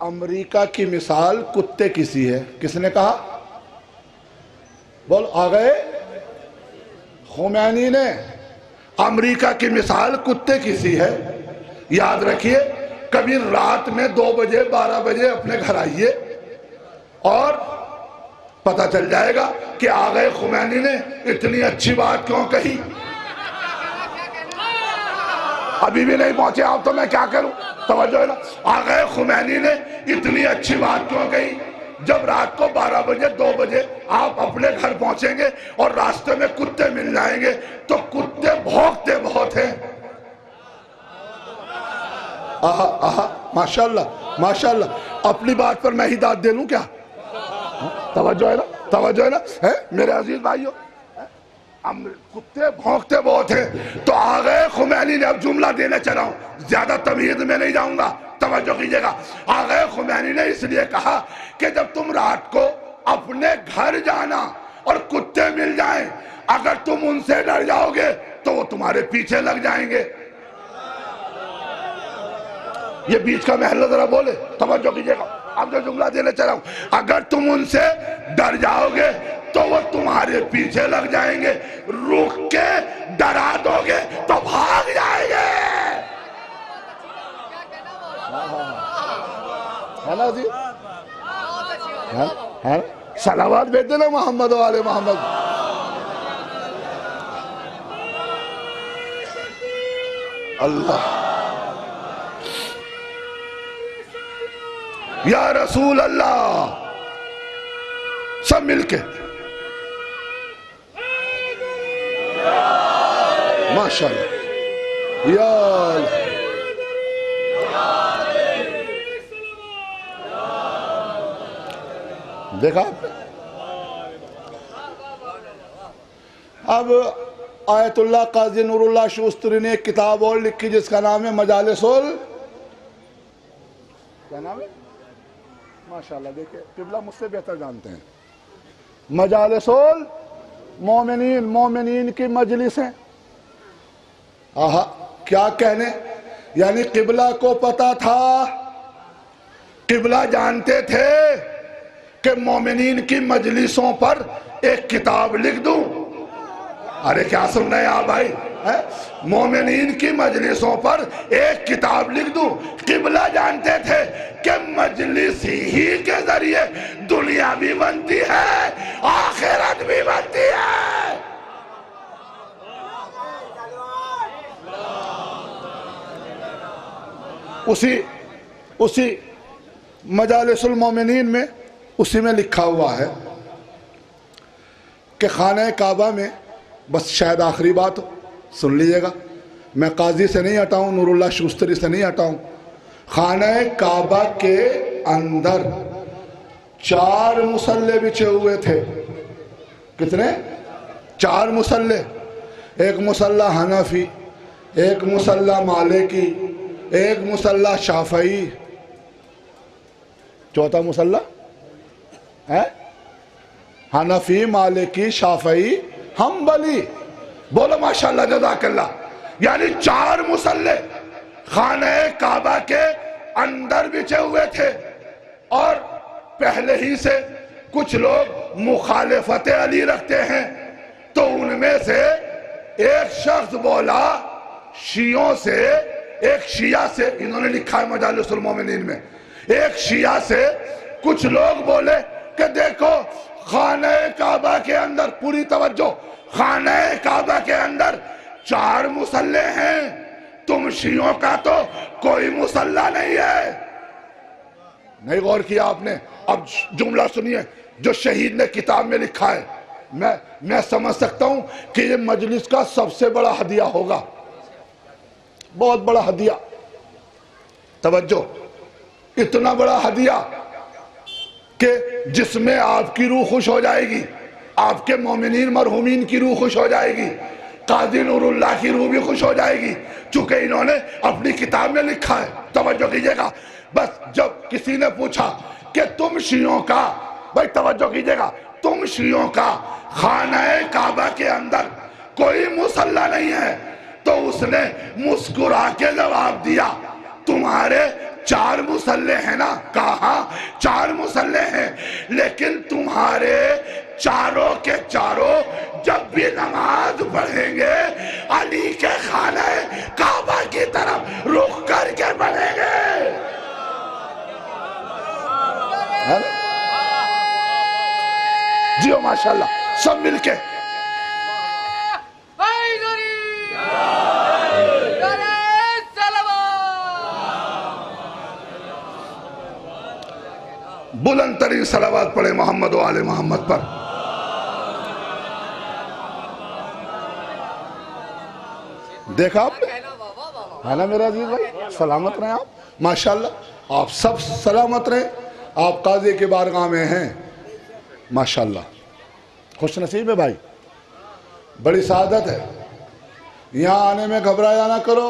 امریکہ کی مثال کتے کی سی ہے. کس نے کہا؟ بول آ گئے. خمینی نے امریکہ کی مثال کتے کی سی ہے. یاد رکھیے, کبھی رات میں 2 بجے 12 بجے اپنے گھر آئیے اور پتہ چل جائے گا کہ آغا خمینی نے اتنی اچھی بات کیوں کہی. ابھی بھی نہیں پہنچے آپ تو میں کیا کروں. توجہ ہے نا. آغا خمینی نے اتنی اچھی بات کیوں کہی. جب رات کو 12 بجے 2 بجے آپ اپنے گھر پہنچیں گے اور راستے میں کتے مل جائیں گے تو کتے بھونکتے بہت ہیں. ماشاءاللہ ماشاءاللہ. اپنی بات پر میں ہی داد دے لوں کیا؟ توجہ ہے نا, توجہ ہے نا. میرے عزیز بھائیو, کتے بھونکتے بہت ہیں. تو آغا خمینی نے, اب جملہ دینے چلا ہوں, زیادہ تمہید میں نہیں جاؤں گا, توجہ کیجئے گا. آغا خمینی نے اس لیے کہا کہ جب تم رات کو اپنے گھر جانا اور کتے مل جائیں, اگر تم ان سے ڈر جاؤ گے تو وہ تمہارے پیچھے لگ جائیں گے. یہ بیچ کا محلہ ذرا بولے, توجہ کیجئے گا. اب جو جملہ دینے چلا ہوں, اگر تم ان سے ڈر جاؤ گے تو وہ تمہارے پیچھے لگ جائیں گے, رک کے ڈرا دو گے تو بھاگ جائیں گے. ہے نا جی, صلوات بھیج دینا محمد و آل محمد. اللہ یا رسول اللہ. سب مل کے ماشاءاللہ. یا دیکھا اب آیت اللہ قاضی نور اللہ شوستری نے ایک کتاب اور لکھی جس کا نام ہے مجالس کیا نام ہے ماشاءاللہ. دیکھیں قبلہ مجھ سے بہتر جانتے ہیں. مجالس المومنین, مومنین کی مجلسیں. کیا کہنے, یعنی قبلہ کو پتا تھا, قبلہ جانتے تھے کہ مومنین کی مجلسوں پر ایک کتاب لکھ دوں. ارے کیا سن رہے ہیں آپ بھائی؟ مومنین کی مجلسوں پر ایک کتاب لکھ دوں. قبلہ جانتے تھے کہ مجلس ہی کے ذریعے دنیا بھی بنتی ہے آخرت بھی بنتی ہے. اسی مجالس المومنین میں اسی میں لکھا ہوا ہے کہ خانہ کعبہ میں، بس شاید آخری بات ہو، سن لیجئے گا، میں قاضی سے نہیں ہٹاؤں، نور اللہ شوستری سے نہیں ہٹاؤں. خانہ کعبہ کے اندر 4 مصلے بچھے ہوئے تھے. کتنے؟ 4 مصلے. ایک مصلح حنفی، ایک مصلح مالکی، ایک مصلح شافعی، چوتھا مصلح ہے حنفی، مالکی، شافعی، حنبلی. بولو ماشاءاللہ جزاک اللہ. یعنی 4 مصلے خانہ کعبہ کے اندر بچھے ہوئے تھے. اور پہلے ہی سے کچھ لوگ مخالفت علی رکھتے ہیں، تو ان میں سے ایک شخص بولا شیعوں سے، ایک شیعہ سے، انہوں نے لکھا ہے مجالس المومنین میں، ایک شیعہ سے کچھ لوگ بولے کہ دیکھو خانہ کعبہ کے اندر، پوری توجہ، خانہ کعبہ کے اندر 4 مصلے ہیں، تم شیعوں کا تو کوئی مصلہ نہیں ہے. نہیں غور کیا آپ نے؟ اب جملہ سنیے جو شہید نے کتاب میں لکھا ہے. میں سمجھ سکتا ہوں کہ یہ مجلس کا سب سے بڑا ہدیہ ہوگا، بہت بڑا ہدیہ. توجہ، اتنا بڑا ہدیہ کہ جس میں آپ کی روح خوش ہو جائے گی، آپ کے مومنین مرحومین کی روح خوش ہو جائے گی، قاضی نور اللہ کی روح بھی خوش ہو جائے گی، چونکہ انہوں نے اپنی کتاب میں لکھا ہے. توجہ کیجئے گا. بس جب کسی نے پوچھا کہ تم شیعوں کا، بھائی توجہ کیجئے گا، تم شیعوں کا خانہ کعبہ کے اندر کوئی مصلح نہیں ہے، تو اس نے مسکرا کے جواب دیا تمہارے 4 مصلے ہیں نا؟ کہا 4 مصلے ہیں، لیکن تمہارے چاروں کے چاروں جب بھی نماز پڑھیں گے علی کے خانہ کعبہ کی طرف رخ کر کے پڑھیں گے. جیو ماشاءاللہ سب مل کے. بلند ترین صلوات پڑھیں محمد و آل محمد پر. دیکھا آپ نے؟ ہے نا میرا عزیز بھائی؟ سلامت رہیں آپ ماشاءاللہ. آپ سب سلامت رہیں. آپ قاضی کے بارگاہ میں ہیں ماشاءاللہ. خوش نصیب ہے بھائی، بڑی سعادت ہے. یہاں آنے میں گھبرایا نہ کرو.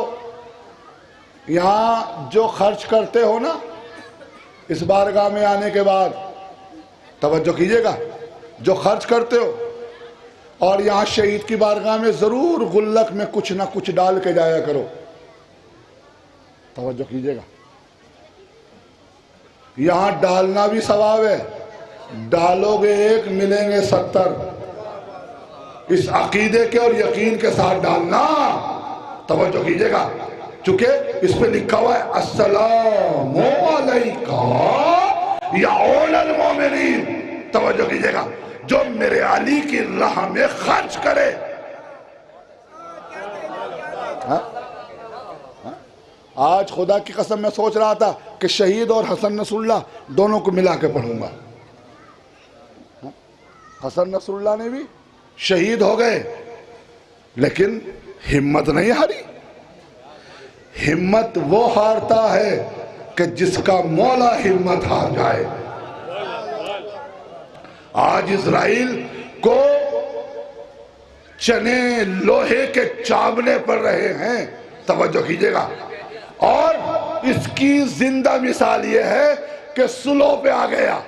یہاں جو خرچ کرتے ہو نا اس بارگاہ میں آنے کے بعد، توجہ کیجئے گا، جو خرچ کرتے ہو، اور یہاں شہید کی بارگاہ میں ضرور غلق میں کچھ نہ کچھ ڈال کے جایا کرو. توجہ کیجئے گا، یہاں ڈالنا بھی ثواب ہے. ڈالو گے 1 ملیں گے 70. اس عقیدے کے اور یقین کے ساتھ ڈالنا. توجہ کیجئے گا، چونکہ اس پہ لکھا ہوا ہے السلام علیکہ یا اول المومنین. توجہ کیجئے گا، جو میرے علی کی راہ میں خرچ کرے. آج خدا کی قسم میں سوچ رہا تھا کہ شہید اور حسن نصر اللہ دونوں کو ملا کے پڑھوں گا. حسن نصر اللہ نے بھی شہید ہو گئے لیکن ہمت نہیں ہاری. ہمت وہ ہارتا ہے کہ جس کا مولا ہمت ہار جائے. آج اسرائیل کو چنے لوہے کے چاونے پڑ رہے ہیں. توجہ کیجئے گا، اور اس کی زندہ مثال یہ ہے کہ سلو پہ آ گیا.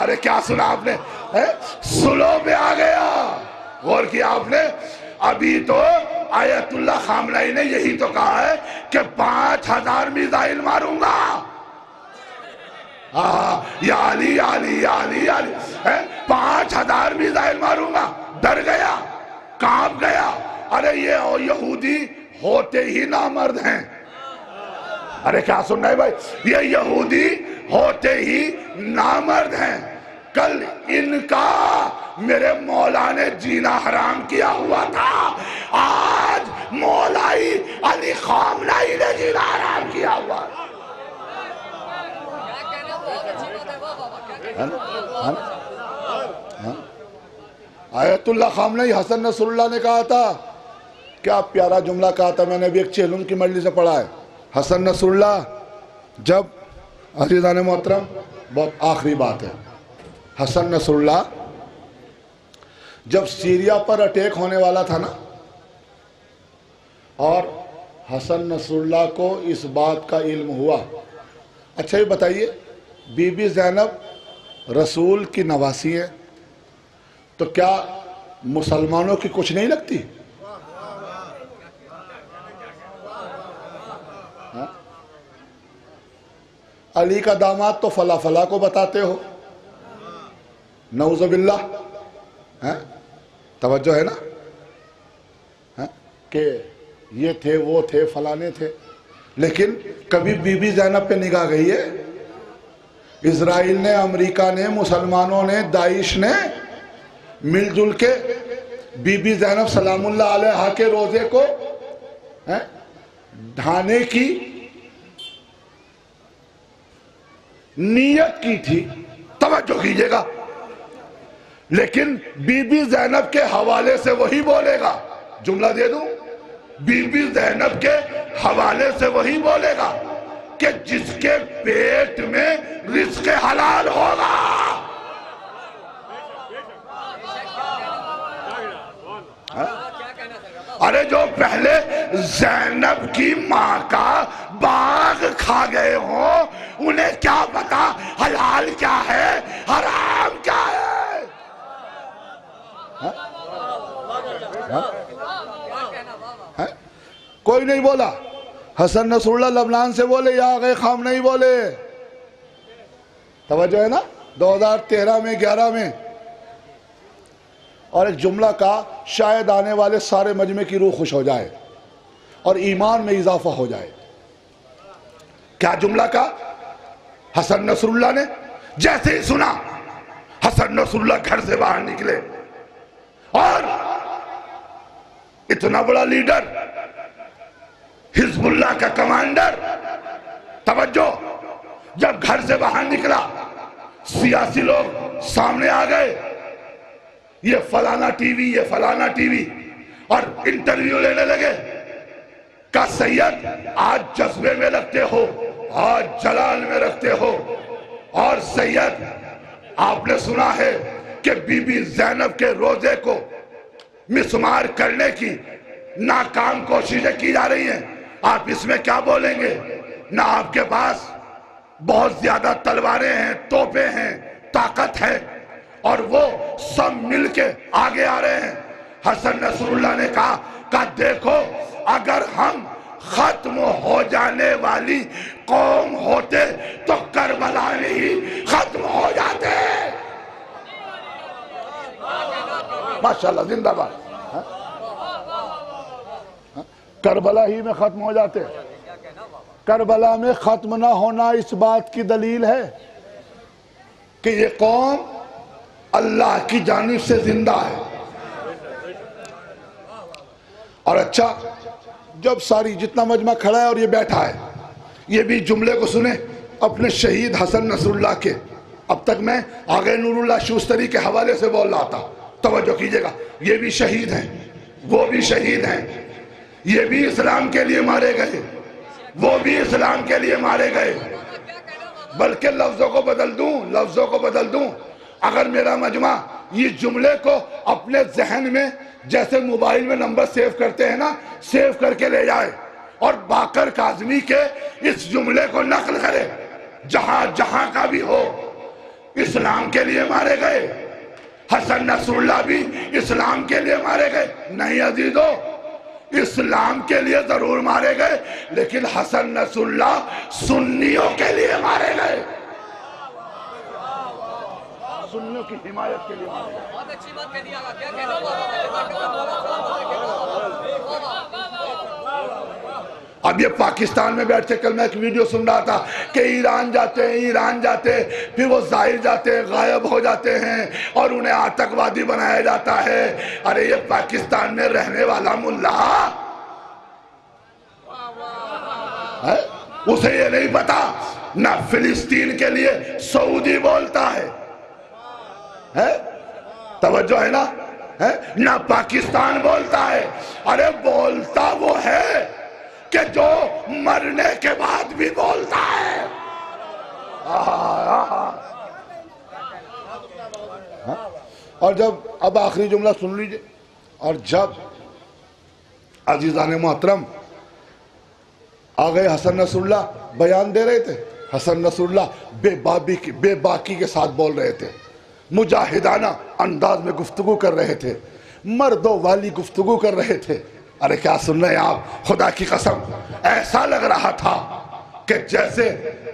ارے کیا سنا آپ نے؟ سلو پہ آ گیا. غور کیا آپ نے؟ ابھی تو آیت اللہ خامنائی نے یہی تو کہا ہے کہ 5000 میزائل ماروں گا. یا علی یا علی یا علی یا علی، 5000 میزائل ماروں گا. ڈر گیا. کانپ گیا. ارے یہ یہودی ہوتے ہی نامرد ہیں. ارے کیا سن رہے بھائی, یہ یہودی ہوتے ہی نامرد ہیں. کل ان کا میرے مولا نے جینا حرام کیا ہوا تھا, آج مولائی علی خامنائی نے جینا حرام کیا ہوا. آیت اللہ خامنائی حسن نصر اللہ نے کہا تھا, کیا پیارا جملہ کہا تھا, میں نے بھی ایک چہلم کی مجلس سے پڑھا ہے. حسن نصر اللہ جب, عزیزان محترم بہت آخری بات ہے, حسن نصر اللہ جب سیریا پر اٹیک ہونے والا تھا نا, اور حسن نصر اللہ کو اس بات کا علم ہوا. اچھا یہ بتائیے, بی بی زینب رسول کی نواسی ہے, تو کیا مسلمانوں کی کچھ نہیں لگتی؟ علی کا داماد تو فلا فلا کو بتاتے ہو, نعوذ باللہ. توجہ ہے نا کہ یہ تھے وہ تھے فلانے تھے, لیکن کبھی بی بی زینب پہ نگاہ گئی ہے؟ اسرائیل نے, امریکہ نے, مسلمانوں نے, داعش نے مل جل کے بی بی زینب سلام اللہ علیہا کے روزے کو ڈھانے کی نیت کی تھی. توجہ کیجئے گا, لیکن بی بی زینب کے حوالے سے وہی بولے گا, جملہ دے دوں, بی بی زینب کے حوالے سے وہی بولے گا کہ جس کے پیٹ میں رزق حلال ہوگا. ارے جو پہلے زینب کی ماں کا باغ کھا گئے ہوں, انہیں کیا پتا حلال کیا ہے حرام کیا ہے. کوئی نہیں بولا. حسن نصر اللہ لبنان سے بولے یا آغا خامنائی بولے. توجہ ہے نا, 2013 میں 11 میں. اور ایک جملہ کا, شاید آنے والے سارے مجمع کی روح خوش ہو جائے اور ایمان میں اضافہ ہو جائے. کیا جملہ کا؟ حسن نصر اللہ نے جیسے ہی سنا, حسن نصر اللہ گھر سے باہر نکلے, اور اتنا بڑا لیڈر, حزب اللہ کا کمانڈر, توجہ, جب گھر سے باہر نکلا, سیاسی لوگ سامنے آ گئے, یہ فلانا ٹی وی, یہ فلانا ٹی وی, اور انٹرویو لینے لگے. کہ سید آج جذبے میں رکھتے ہو, آج جلال میں رکھتے ہو, اور سید آپ نے سنا ہے کہ بی بی زینب کے روزے کو مسمار کرنے کی ناکام کوششیں کی جا رہی ہیں, آپ اس میں کیا بولیں گے؟ نہ آپ کے پاس بہت زیادہ تلواریں ہیں, توپیں ہیں, طاقت ہے, اور وہ سب مل کے آگے آ رہے ہیں. حسن نصر اللہ نے کہا کہ دیکھو, اگر ہم ختم ہو جانے والی قوم ہوتے تو کربلا میں ہی ختم ہو جاتے. ماشاءاللہ, زندہ باد. کربلا ہی میں ختم ہو جاتے. کربلا میں ختم نہ ہونا اس بات کی دلیل ہے کہ یہ قوم اللہ کی جانب سے زندہ ہے. اور اچھا, جب ساری جتنا مجمع کھڑا ہے اور یہ بیٹھا ہے, یہ بھی جملے کو سنیں اپنے شہید حسن نصر اللہ کے. اب تک میں آغا نور اللہ شوستری کے حوالے سے بول رہا تھا, توجہ کیجئے گا, یہ بھی شہید ہیں, وہ بھی شہید ہیں, یہ بھی اسلام کے لیے مارے گئے, وہ بھی اسلام کے لیے مارے گئے. بلکہ لفظوں کو بدل دوں, اگر میرا مجمع یہ جملے کو اپنے ذہن میں جیسے موبائل میں نمبر سیو کرتے ہیں نا, سیو کر کے لے جائے, اور باقر کاظمی کے اس جملے کو نقل کرے, جہاں جہاں کا بھی ہو, اسلام کے لیے مارے گئے. حسن نصر اللہ بھی اسلام کے لیے مارے گئے. نہیں عزیزو, اسلام کے لیے ضرور مارے گئے, لیکن حسن نصر اللہ سنیوں کے لیے مارے گئے. مسلمانوں کی حمایت کے لیے مارے گئے۔ بہت اچھی بات کہہ دیا کیا کہہ رہا اب یہ پاکستان میں بیٹھ کے کل میں ایک ویڈیو سن رہا تھا کہ ایران جاتے پھر وہ ظاہر جاتے غائب ہو جاتے ہیں اور انہیں آتنکوادی بنایا جاتا ہے۔ ارے یہ پاکستان میں رہنے والا ملا ہے، اسے یہ نہیں پتا نہ فلسطین کے لیے سعودی بولتا ہے، توجہ ہے نا، نہ پاکستان بولتا ہے، ارے بولتا وہ ہے کہ جو مرنے کے بعد بھی بولتا ہے۔ اور جب اب آخری جملہ سن لیجئے، اور جب عزیزان محترم آگئے حسن نصر اللہ بیان دے رہے تھے، حسن نصر اللہ بے باکی کے ساتھ بول رہے تھے، مجاہدانہ انداز میں گفتگو کر رہے تھے، مردوں والی گفتگو کر رہے تھے۔ ارے کیا سن رہے ہیں آپ؟ خدا کی قسم ایسا لگ رہا تھا کہ جیسے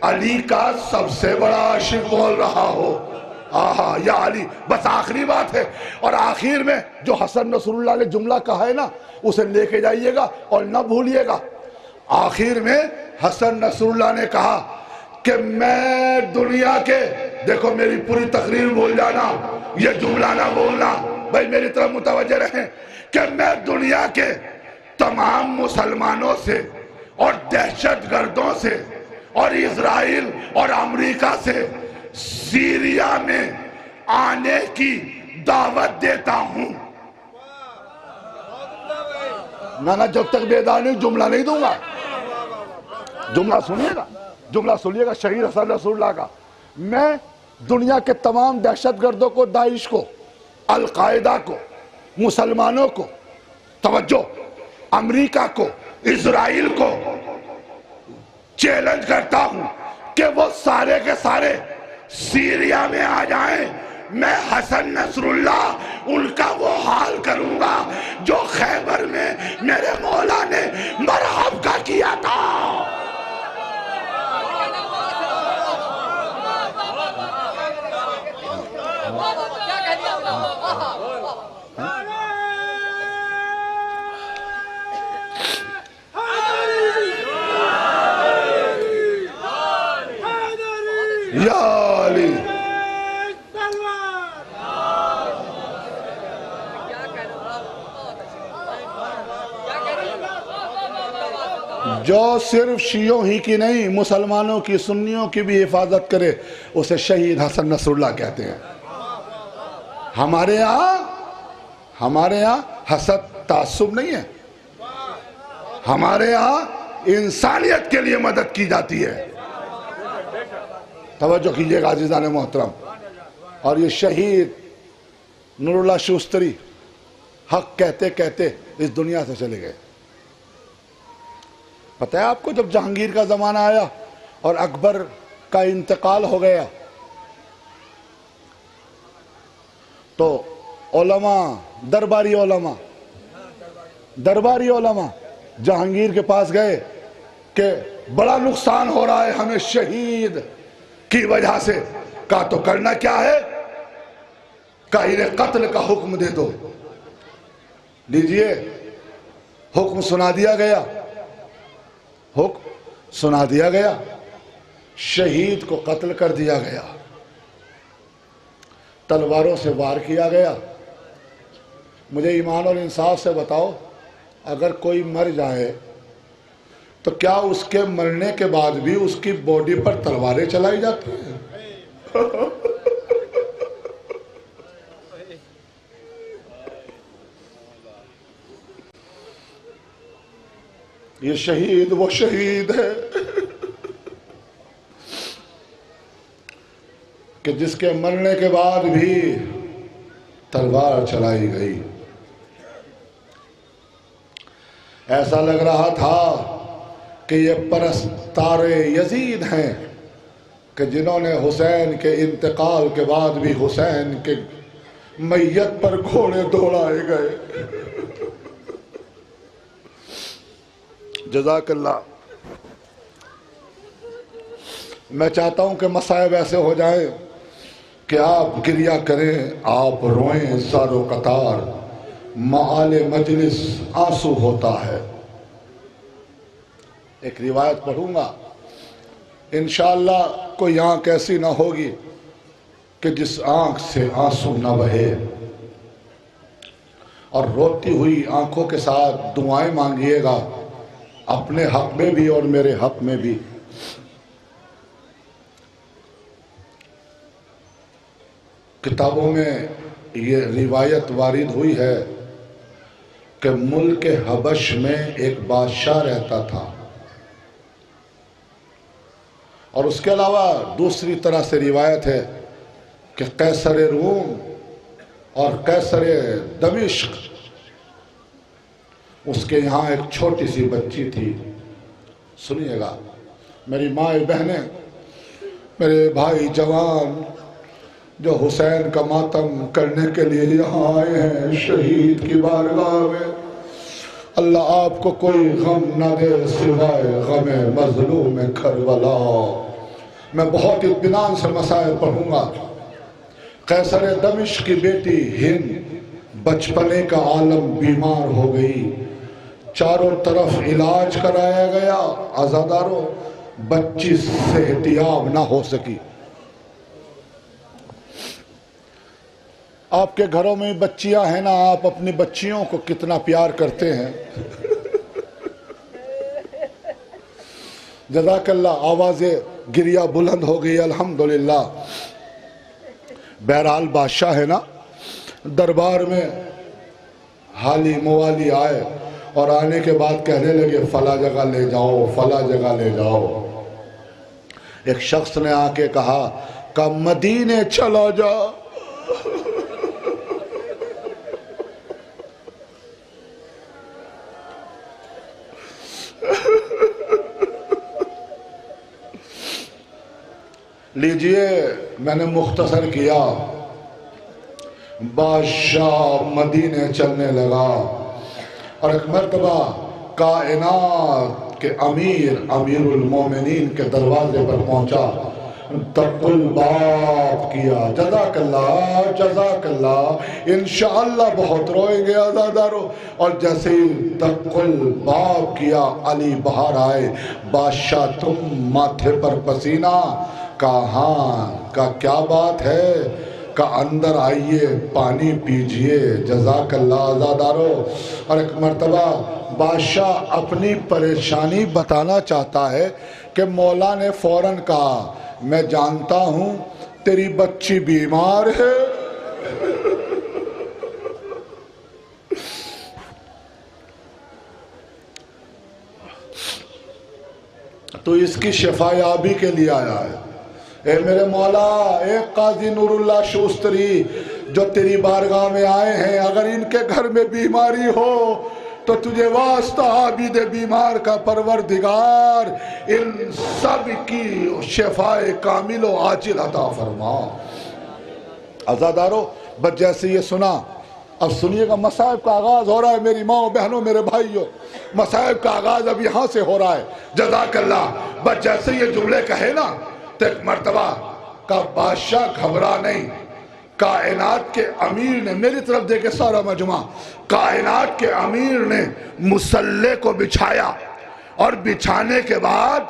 علی کا سب سے بڑا عاشق بول رہا ہو، آہا یا علی۔ بس آخری بات ہے، اور آخر میں جو حسن نصر اللہ نے جملہ کہا ہے نا اسے لے کے جائیے گا اور نہ بھولیے گا۔ آخر میں حسن نصر اللہ نے کہا کہ میں دنیا کے، دیکھو میری پوری تقریر بھول جانا، یہ جملہ نہ بولنا، بھائی میری طرف متوجہ رہیں، کہ میں دنیا کے تمام مسلمانوں سے اور دہشت گردوں سے اور اسرائیل اور امریکہ سے سیریا میں آنے کی دعوت دیتا ہوں۔ نانا جب تک بیدار نہیں جملہ نہیں دوں گا، جملہ سنیے گا شہید حسن نصر اللہ کا۔ میں دنیا کے تمام دہشت گردوں کو، داعش کو، القاعدہ کو، مسلمانوں کو، توجہ، امریکہ کو، اسرائیل کو چیلنج کرتا ہوں کہ وہ سارے کے سارے سیریا میں آ جائیں، میں حسن نصر اللہ ان کا وہ حال کروں گا جو خیبر میں میرے مولا نے مرحب کا کیا تھا۔ یا علی جو صرف شیعوں ہی کی نہیں مسلمانوں کی، سنیوں کی بھی حفاظت کرے اسے شہید حسن نصر اللہ کہتے ہیں۔ ہمارے یہاں حسد تعصب نہیں ہے، ہمارے یہاں انسانیت کے لیے مدد کی جاتی ہے۔ توجہ کیجئے گا عزیزان محترم۔ اور یہ شہید نور اللہ شوستری حق کہتے کہتے اس دنیا سے چلے گئے۔ پتہ ہے آپ کو جب جہانگیر کا زمانہ آیا اور اکبر کا انتقال ہو گیا تو علماء، درباری علماء جہانگیر کے پاس گئے کہ بڑا نقصان ہو رہا ہے ہمیں شہید کی وجہ سے۔ کہا تو کرنا کیا ہے؟ کہا انہیں قتل کا حکم دے دو۔ لیجئے حکم سنا دیا گیا، شہید کو قتل کر دیا گیا، تلواروں سے وار کیا گیا۔ مجھے ایمان اور انصاف سے بتاؤ، اگر کوئی مر جائے تو کیا اس کے مرنے کے بعد بھی اس کی باڈی پر تلواریں چلائی جاتی ہیں؟ یہ شہید وہ شہید ہے کہ جس کے مرنے کے بعد بھی تلوار چلائی گئی۔ ایسا لگ رہا تھا کہ یہ پرستار یزید ہیں کہ جنہوں نے حسین کے انتقال کے بعد بھی حسین کے میت پر گھوڑے دوڑائے گئے۔ جزاک اللہ۔ میں چاہتا ہوں کہ مصائب ایسے ہو جائیں کہ آپ گریہ کریں آپ روئیں سارو قطار، معال مجلس آنسو ہوتا ہے۔ ایک روایت پڑھوں گا، انشاءاللہ کوئی آنکھ ایسی نہ ہوگی کہ جس آنکھ سے آنسو نہ بہے، اور روتی ہوئی آنکھوں کے ساتھ دعائیں مانگیے گا، اپنے حق میں بھی اور میرے حق میں بھی۔ کتابوں میں یہ روایت وارد ہوئی ہے کہ ملک حبش میں ایک بادشاہ رہتا تھا، اور اس کے علاوہ دوسری طرح سے روایت ہے کہ قیصر روم اور قیصر دمشق، اس کے یہاں ایک چھوٹی سی بچی تھی۔ سنیے گا میری ماں بہنیں، میرے بھائی جوان جو حسین کا ماتم کرنے کے لیے یہاں آئے ہیں شہید کی بارگاہ میں، اللہ آپ کو کوئی غم نہ دے سوائے غم مظلوم کربلا۔ میں بہت اطمینان سے مسائل پڑھوں گا۔ قیصر دمشق کی بیٹی ہند بچپنے کا عالم بیمار ہو گئی، چاروں طرف علاج کرایا گیا، عزادارو بچی صحتیاب نہ ہو سکی۔ آپ کے گھروں میں بچیاں ہیں نا، آپ اپنی بچیوں کو کتنا پیار کرتے ہیں۔ جزاک اللہ، آوازیں گریہ بلند ہو گئی الحمدللہ۔ بہرحال بادشاہ ہے نا، دربار میں حالی موالی آئے، اور آنے کے بعد کہنے لگے فلاں جگہ لے جاؤ، فلاں جگہ لے جاؤ۔ ایک شخص نے آ کے کہا کہ مدینے چلا جا۔ لیجئے میں نے مختصر کیا، بادشاہ مدینے چلنے لگا، اور ایک مرتبہ کائنات کے امیر المومنین کے دروازے پر پہنچا، دق الباب کیا۔ جزاک اللہ جزاک اللہ، انشاءاللہ بہت روئیں گے عزادارو۔ اور جیسے ہی دق الباب کیا، علی باہر آئے۔ بادشاہ تم ماتھے پر پسینہ؟ کہاں کا کیا بات ہے؟ کہ اندر آئیے پانی پیجئے۔ جزاک اللہ عزادارو۔ اور ایک مرتبہ بادشاہ اپنی پریشانی بتانا چاہتا ہے کہ مولا نے فوراً کہا میں جانتا ہوں تیری بچی بیمار ہے، تو اس کی شفایابی کے لیے آیا ہے۔ اے میرے مولا، اے قاضی نور اللہ شوستری جو تیری بارگاہ میں آئے ہیں، اگر ان کے گھر میں بیماری ہو تو تجھے واسطہ عابد بیمار کا پروردگار ان سب کی شفائے کامل و عاجل عطا فرما۔ عزادارو بس جیسے یہ سنا، اب سنیے گا مصائب کا آغاز ہو رہا ہے میری ماں بہنوں میرے بھائیوں، مصائب کا آغاز اب یہاں سے ہو رہا ہے۔ جزاک اللہ۔ بس جیسے یہ جملے کہے نا تو ایک مرتبہ کا بادشاہ گھبرا نہیں، کائنات کے امیر نے، میری طرف دیکھے سارا مجمع، کائنات کے امیر نے مصلی کو بچھایا، اور بچھانے کے بعد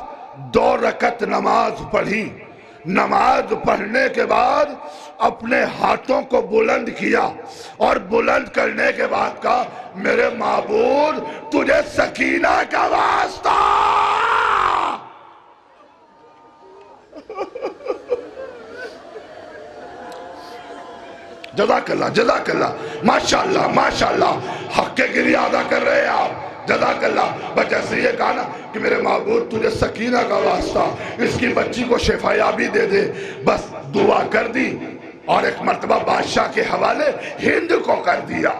2 رکعت نماز پڑھی۔ نماز پڑھنے کے بعد اپنے ہاتھوں کو بلند کیا، اور بلند کرنے کے بعد کہا میرے معبود تجھے سکینہ کا واسطہ۔ جزاک اللہ جزاک اللہ، ماشاءاللہ ماشاءاللہ، حق کے گریہ ادا کر رہے ہیں آپ۔ جزاک اللہ۔ بس جیسے یہ کہا نا کہ میرے معبود تجھے سکینہ کا واسطہ، اس کی بچی کو شفایابی دے دے، بس دعا کر دی، اور ایک مرتبہ بادشاہ کے حوالے ہند کو کر دیا۔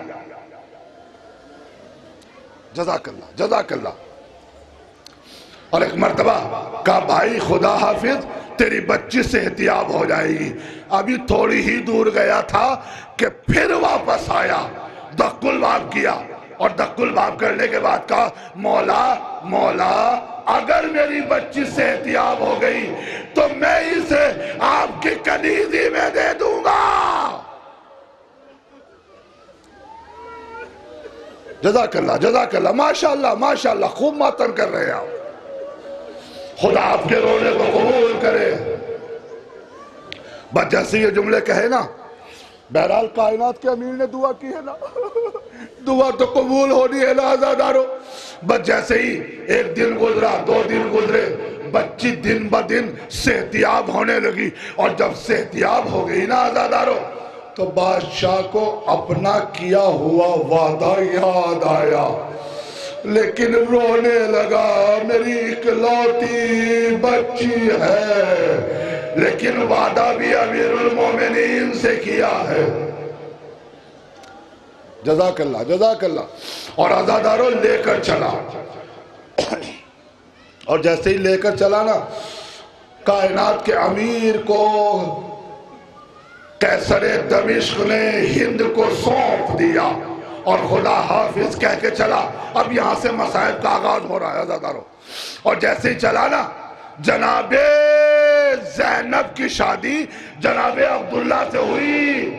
جزاک اللہ جزاک اللہ۔ اور ایک مرتبہ کہا بھائی خدا حافظ، تیری بچی صحتیاب ہو جائے گی۔ ابھی تھوڑی ہی دور گیا تھا کہ پھر واپس آیا، دق الباب کیا، اور دق الباب کرنے کے بعد کہا مولا مولا اگر میری بچی صحتیاب ہو گئی تو میں اسے آپ کی کنیزی میں دے دوں گا. جزاک اللہ ماشاءاللہ خوب ماتم کر رہے ہیں آپ. خدا آپ کے رونے کو قبول کرے. بس جیسے یہ جملے کہے نا، بہرحال کائنات کے امیر نے دعا کی ہے نا، دعا تو قبول ہونی ہے نا عزادارو. بس جیسے ہی ایک دن گزرا، 2 دن گزرے، بچی دن بدن صحتیاب ہونے لگی. اور جب صحتیاب ہو گئی نا عزادارو تو بادشاہ کو اپنا کیا ہوا وعدہ یاد آیا، لیکن رونے لگا. میری اکلوتی بچی ہے لیکن وعدہ بھی امیر المومنین سے کیا ہے. جزاک اللہ. اور عزادارو لے کر چلا، اور جیسے ہی لے کر چلا نا، کائنات کے امیر کو قیصر دمشق نے ہند کو سونپ دیا اور خدا حافظ کہہ کے چلا. اب یہاں سے مصائب کا آغاز ہو رہا ہے عزادارو. اور جیسے ہی چلا نا، جناب زینب کی شادی جناب عبداللہ سے ہوئی.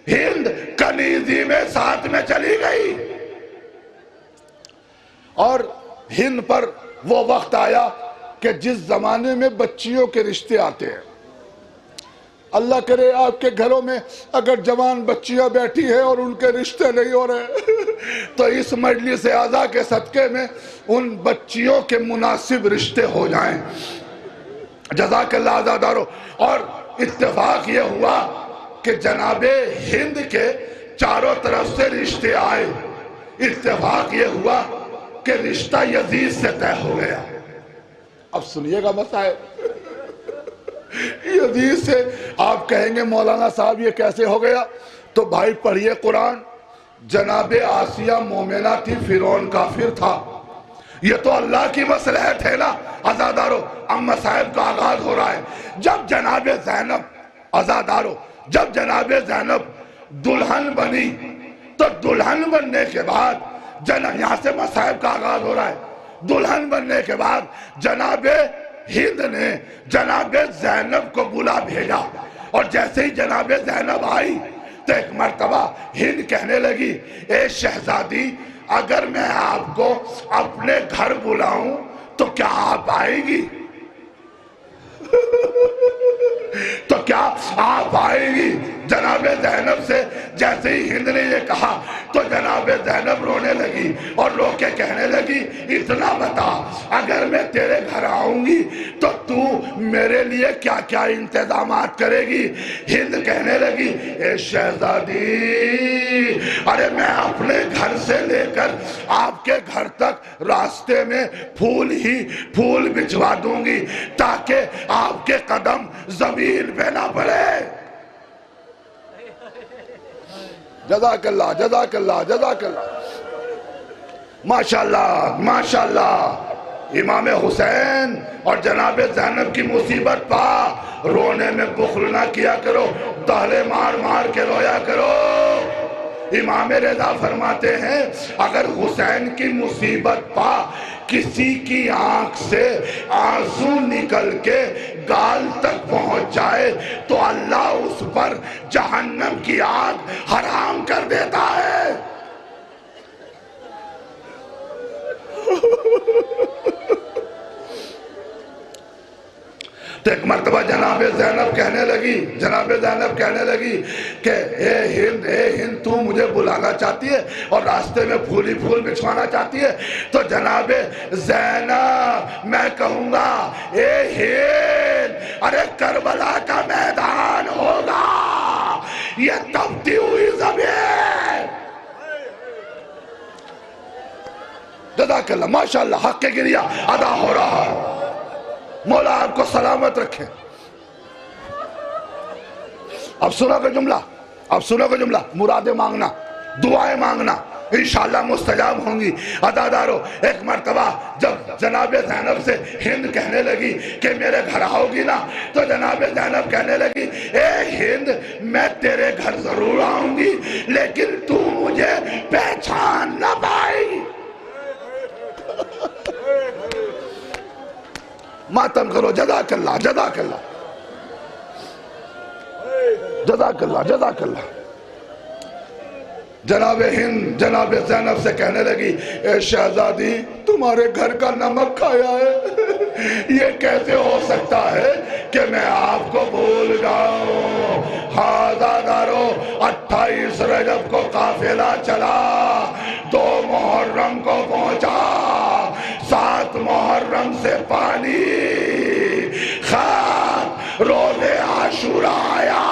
ہند کنیزی میں ساتھ میں چلی گئی. اور ہند پر وہ وقت آیا کہ جس زمانے میں بچیوں کے رشتے آتے ہیں. اللہ کرے آپ کے گھروں میں اگر جوان بچیاں بیٹھی ہیں اور ان کے رشتے نہیں ہو رہے تو اس مجلس اعزا کے صدقے میں ان بچیوں کے مناسب رشتے ہو جائیں. جزاک اللہ عزادارو. اور اتفاق یہ ہوا کہ جناب ہند کے چاروں طرف سے رشتے آئے. اتفاق یہ ہوا کہ رشتہ یزید سے طے ہو گیا. اب سنیے گا مسائل یزید سے. آپ کہیں گے مولانا صاحب یہ کیسے ہو گیا؟ تو بھائی پڑھیے قرآن. جناب آسیہ مومنہ تھی، فرعون کافر تھا. یہ تو اللہ کی مصلحت ہے نا عزادارو. اب مصائب کا آغاز ہو رہا ہے. جب جناب زینب عزادارو، جب جناب زینب دلہن بنی تو دلہن بننے کے بعد یہاں سے مصائب کا آغاز ہو رہا ہے. دلہن بننے کے بعد جناب ہند نے جناب زینب کو بلا بھیجا. اور جیسے ہی جناب زینب آئی تو ایک مرتبہ ہند کہنے لگی، اے شہزادی اگر میں آپ کو اپنے گھر بلاؤں تو کیا آپ آئیں گی؟ تو کیا آپ آئیں گی؟ جناب زینب سے جیسے ہی ہند نے یہ کہا تو جناب زینب رونے لگی اور رو کے کہنے لگی، اتنا بتا اگر میں تیرے گھر آؤں گی تو تو میرے لیے کیا کیا انتظامات کرے گی؟ ہند کہنے لگی، اے شہزادی ارے میں اپنے گھر سے لے کر آپ کے گھر تک راستے میں پھول ہی پھول بچھوا دوں گی تاکہ آپ کے قدم زمین پہ نہ پڑے. جزاک اللہ. ماشاءاللہ. امام حسین اور جناب زینب کی مصیبت پا رونے میں بخل نہ کیا کرو، دہلے مار مار کے رویا کرو. امام رضا فرماتے ہیں اگر حسین کی مصیبت پا کسی کی آنکھ سے آنسو نکل کے گال تک پہنچ جائے تو اللہ اس پر جہنم کی آگ حرام کر دیتا ہے. تو ایک مرتبہ جناب زینب کہنے لگی کہ اے ہند تو مجھے بلانا چاہتی ہے اور راستے میں پھول ہی پھول بچھوانا چاہتی ہے. تو جناب زینب میں کہوں گا، اے ہند ارے کربلا کا میدان ہوگا، یہ تپتی ہوئی زمین. جزاک اللہ. ماشاءاللہ حق کے گریہ ادا ہو رہا ہے. مولا آپ کو سلامت رکھے. اب سنو کا جملہ مرادیں مانگنا، دعائیں مانگنا. انشاءاللہ مستجاب ہوں گی۔ عزادارو ایک مرتبہ جب جناب زینب سے ہند کہنے لگی کہ میرے گھر آؤ گی نا، تو جناب زینب کہنے لگی اے ہند میں تیرے گھر ضرور آؤں گی لیکن تو مجھے پہچان نہ پائے گی۔ ماتم کرو، جزاک اللہ جزاک اللہ جزاک اللہ جزاک اللہ۔ جناب ہند جناب زینب سے کہنے لگی اے شہزادی تمہارے گھر کا نمک کھایا ہے، یہ کیسے ہو سکتا ہے کہ میں آپ کو بھول جاؤں؟ عزادارو 28 رجب کو قافلہ چلا، 2 محرم کو پہنچا، 7 محرم سے پانی خاک، روز عاشورہ آیا،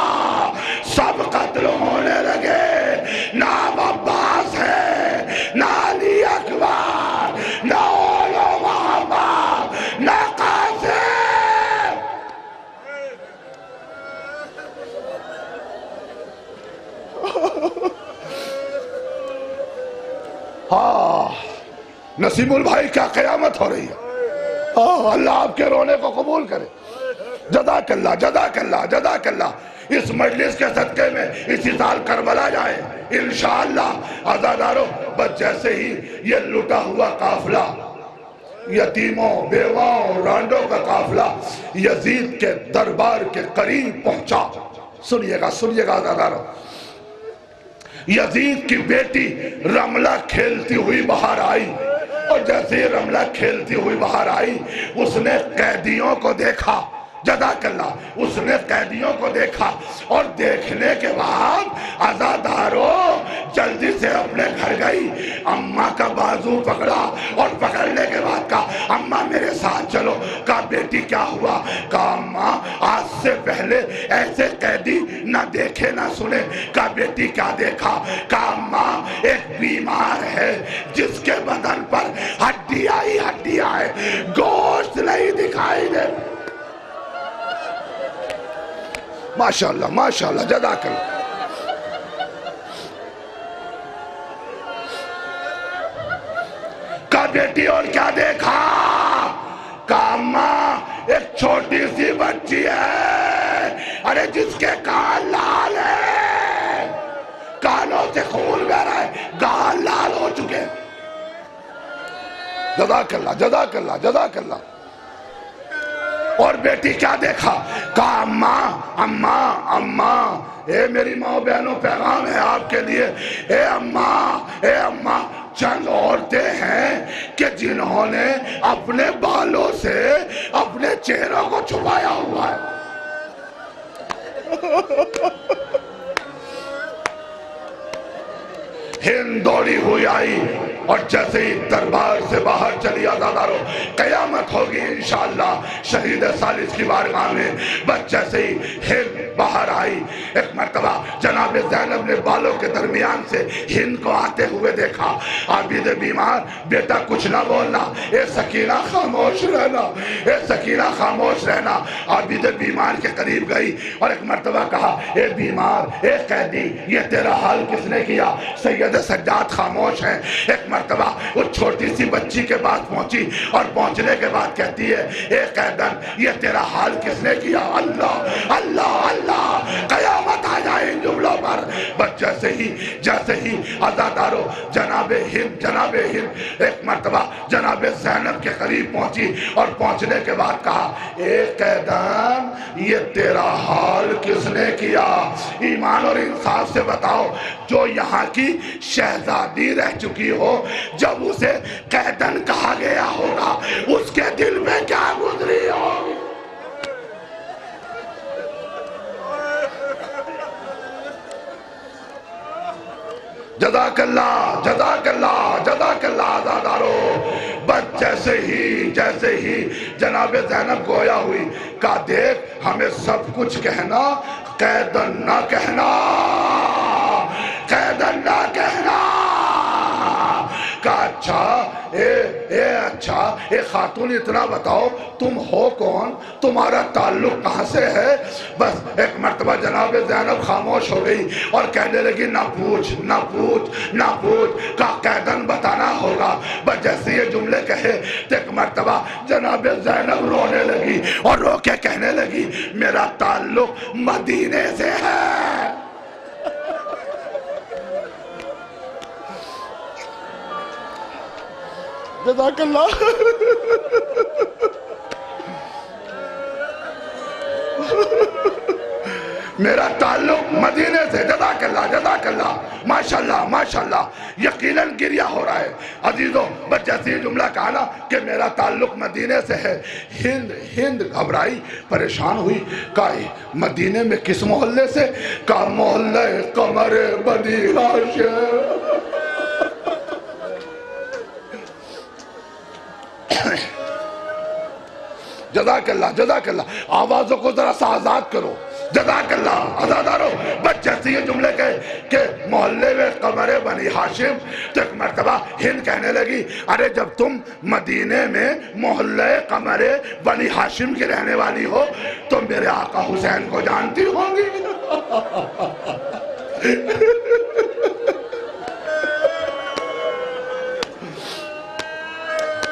سب قتل ہونے لگے، نہ عباس ہے، نہ علی اکبر، نہ اولو محمد، نہ قاسم۔ نسیم البھائی کیا قیامت ہو رہی ہے، اللہ آپ کے رونے کو قبول کرے۔ جزاک اللہ جزاک اللہ جزاک اللہ۔ اس مجلس کے صدقے میں اسی سال کربلا جائیں انشاءاللہ۔ عزادارو بس جیسے ہی یہ لٹا ہوا قافلہ، یتیموں بیواؤں رانڈوں کا قافلہ یزید کے دربار کے قریب پہنچا، سنیے گا عزادارو، یزید کی بیٹی رملہ کھیلتی ہوئی باہر آئی، اور جیسے ہی رملہ کھیلتی ہوئی باہر آئی اس نے قیدیوں کو دیکھا، جزاک اللہ، اس نے قیدیوں کو دیکھا، اور دیکھنے کے بعد عزادارو جلدی سے اپنے گھر گئی، اماں کا بازو پکڑا اور پکڑنے کے بعد کہا اماں میرے ساتھ چلو۔ کہا بیٹی کیا ہوا؟ کہا اماں آج سے پہلے ایسے قیدی نہ دیکھے نہ سنے۔ کہا بیٹی کیا دیکھا؟ کہا اماں ایک بیمار ہے جس کے بدن پر ہڈیاں ہی ہڈیاں ہیں، گوشت نہیں دکھائی دے۔ ماشاءاللہ ماشاءاللہ جزاک اللہ۔ کہا بیٹی اور کیا دیکھا؟ کہا اماں ایک چھوٹی سی بچی ہے، ارے جس کے کان لال ہے، کانوں سے خون بہ رہا ہے، کان لال ہو چکے۔ جزاک اللہ جزاک اللہ جزاک اللہ۔ اور بیٹی کیا دیکھا؟ کہا اماں اے میری ماں بہنوں پیغام ہے آپ کے لیے، اے اماں چند عورتیں ہیں کہ جنہوں نے اپنے بالوں سے اپنے چہروں کو چھپایا ہوا ہے۔ ہند دوڑی ہوئی آئی اور جیسے ہی دربار سے باہر چلی عزادارو قیامت ہوگی انشاءاللہ شہید ثالث کی بارگاہ میں۔ بس جیسے ہی ہند باہر آئی، ایک مرتبہ جناب زینب نے بالوں کے درمیان سے ہند کو آتے ہوئے دیکھا۔ عابد بیمار بیٹا کچھ نہ بولنا، اے سکینہ خاموش رہنا، اے سکینہ خاموش رہنا۔ عابد بیمار کے قریب گئی اور ایک مرتبہ کہا اے بیمار اے قیدی یہ تیرا حال کس نے کیا؟ سید سجاد خاموش ہیں۔ ایک مرتبہ وہ چھوٹی سی بچی کے پاس پہنچی اور پہنچنے کے بعد کہتی ہے اے قیدن یہ تیرا حال کس نے کیا؟ اللہ اللہ اللہ، قیامت آ جائے ان جملوں پر۔ بس جیسے ہی عزادارو جناب ہند ایک مرتبہ جناب زینب کے قریب پہنچی اور پہنچنے کے بعد کہا اے قیدن یہ تیرا حال کس نے کیا؟ ایمان اور انصاف سے بتاؤ، جو یہاں کی شہزادی رہ چکی ہو، جب اسے قیدن کہا گیا ہوگا اس کے دل میں کیا گزری ہوگی؟ جزاک اللہ جزاک اللہ جزاک اللہ عزادارو۔ بس جیسے ہی جناب زینب گویا ہوئی، کہا دیکھ ہمیں سب کچھ کہنا، قیدن نہ کہنا، قیدن نہ کہنا۔ کہا اچھا اچھا اے خاتون اتنا بتاؤ تم ہو کون, تمہارا تعلق کہاں سے ہے؟ بس ایک مرتبہ جناب زینب خاموش ہو گئی اور کہنے لگی نہ پوچھ نہ پوچھ نہ پوچھ, کا قیدن بتانا ہوگا. بس جیسے یہ جملے کہے تو ایک مرتبہ جناب زینب رونے لگی اور رو کے کہنے لگی میرا تعلق مدینے سے ہے. جزاک اللہ. میرا تعلق مدینے سے. جزاک اللہ جزاک اللہ, ماشاءاللہ ماشاءاللہ. یقیناً گریہ ہو رہا ہے عزیزوں. بس جیسے یہ جملہ کہا نا کہ میرا تعلق مدینے سے ہے, ہند گھبرائی, پریشان ہوئی. کہا مدینے میں کس محلے سے؟ کہا محلہ قمر بنی ہاشم. جزاک اللہ جزاک اللہ. آوازوں کو ذرا سا آزاد کرو. جزاک اللہ عزادارو. بس جیسے یہ جملے کہے کہ محلے میں قمر بنی ہاشم تو ایک مرتبہ ہند کہنے لگی ارے جب تم مدینے میں محلے قمر بنی ہاشم کی رہنے والی ہو تو میرے آقا حسین کو جانتی ہوں گی.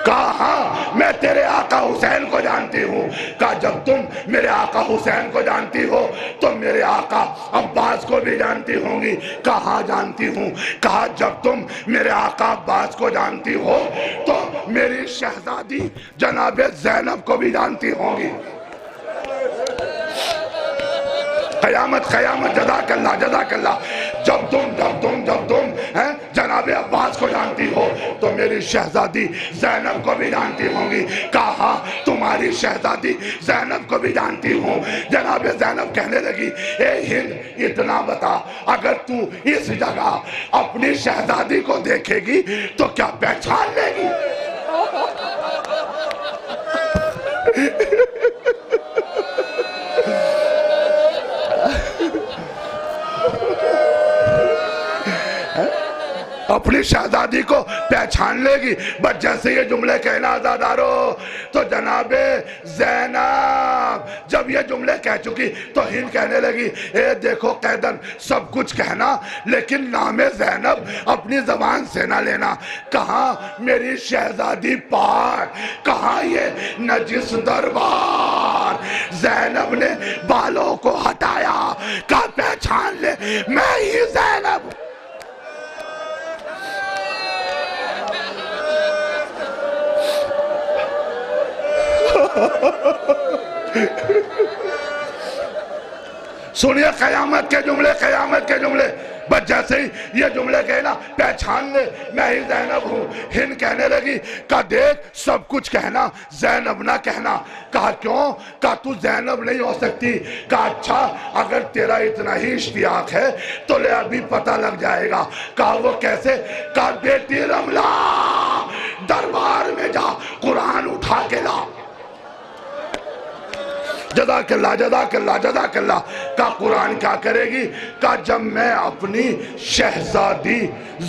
کہا ہاں میں تیرے آقا حسین کو جانتی ہوں. کہا جب تم میرے آقا حسین کو جانتی ہو تو میرے آقا عباس کو بھی جانتی ہوں گی. کہا ہاں جانتی ہوں. کہا جب تم میرے آقا عباس کو جانتی ہو تو میری شہزادی جناب زینب کو بھی جانتی ہوں گی. قیامت قیامت. جزاک اللہ جزاک اللہ. جب تم جناب عباس کو جانتی ہو تو میری شہزادی زینب کو بھی جانتی ہوں گی. کہا تمہاری شہزادی زینب کو بھی جانتی ہوں. جناب زینب کہنے لگی اے ہند اتنا بتا اگر تو اس جگہ اپنی شہزادی کو دیکھے گی تو کیا پہچان لے گی؟ اپنی شہزادی کو پہچان لے گی. بس جیسے یہ جملے کہنا آزادارو تو جناب زینب جب یہ جملے کہہ چکی تو ہند کہنے لگی اے دیکھو قیدن سب کچھ کہنا لیکن نام زینب اپنی زبان سے نہ لینا. کہاں میری شہزادی پاک, کہاں یہ نجس دربار. زینب نے بالوں کو ہٹایا, کہا پہچان لے میں ہی زینب. سنیے قیامت کے جملے قیامت کے جملے. بس جیسے ہی یہ جملے کہنا پہچان لے میں ہی زینب ہوں. ہند کہنے لگی کہا دیکھ سب کچھ کہنا زینب نہ کہنا. کہا کیوں؟ کہا تو زینب نہیں ہو سکتی. کہا اچھا اگر تیرا اتنا ہی اشتیاق ہے تو لے ابھی پتہ لگ جائے گا. کہا وہ کیسے؟ کہا بیٹی رملہ دربار میں جا قرآن اٹھا کے لا. جزاک اللہ جزاک اللہ جزاک اللہ. کہا قرآن کیا کرے گی؟ کہا جب میں اپنی شہزادی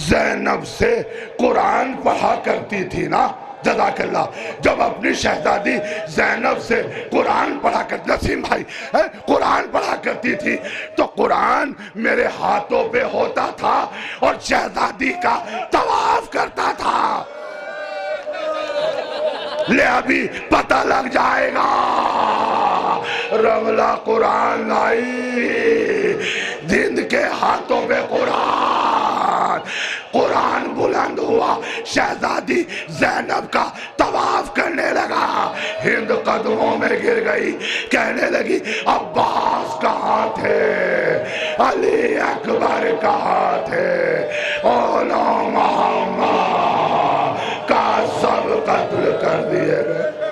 زینب سے قرآن پڑھا کرتی تھی نا, جزاک اللہ, جب اپنی شہزادی زینب سے قرآن پڑھا کرتی, نسیم بھائی قرآن پڑھا کرتی تھی تو قرآن میرے ہاتھوں پہ ہوتا تھا اور شہزادی کا طواف کرتا تھا. لے ابھی پتہ لگ جائے گا. رملہ قرآن لائی, ہند کے ہاتھوں پہ قرآن بلند ہوا, شہزادی زینب کا طواف کرنے لگا. ہند قدموں میں گر گئی, کہنے لگی عباس کہاں تھے, علی اکبر کہاں تھے, اولا محمد کا سب قتل کر دیے گئے.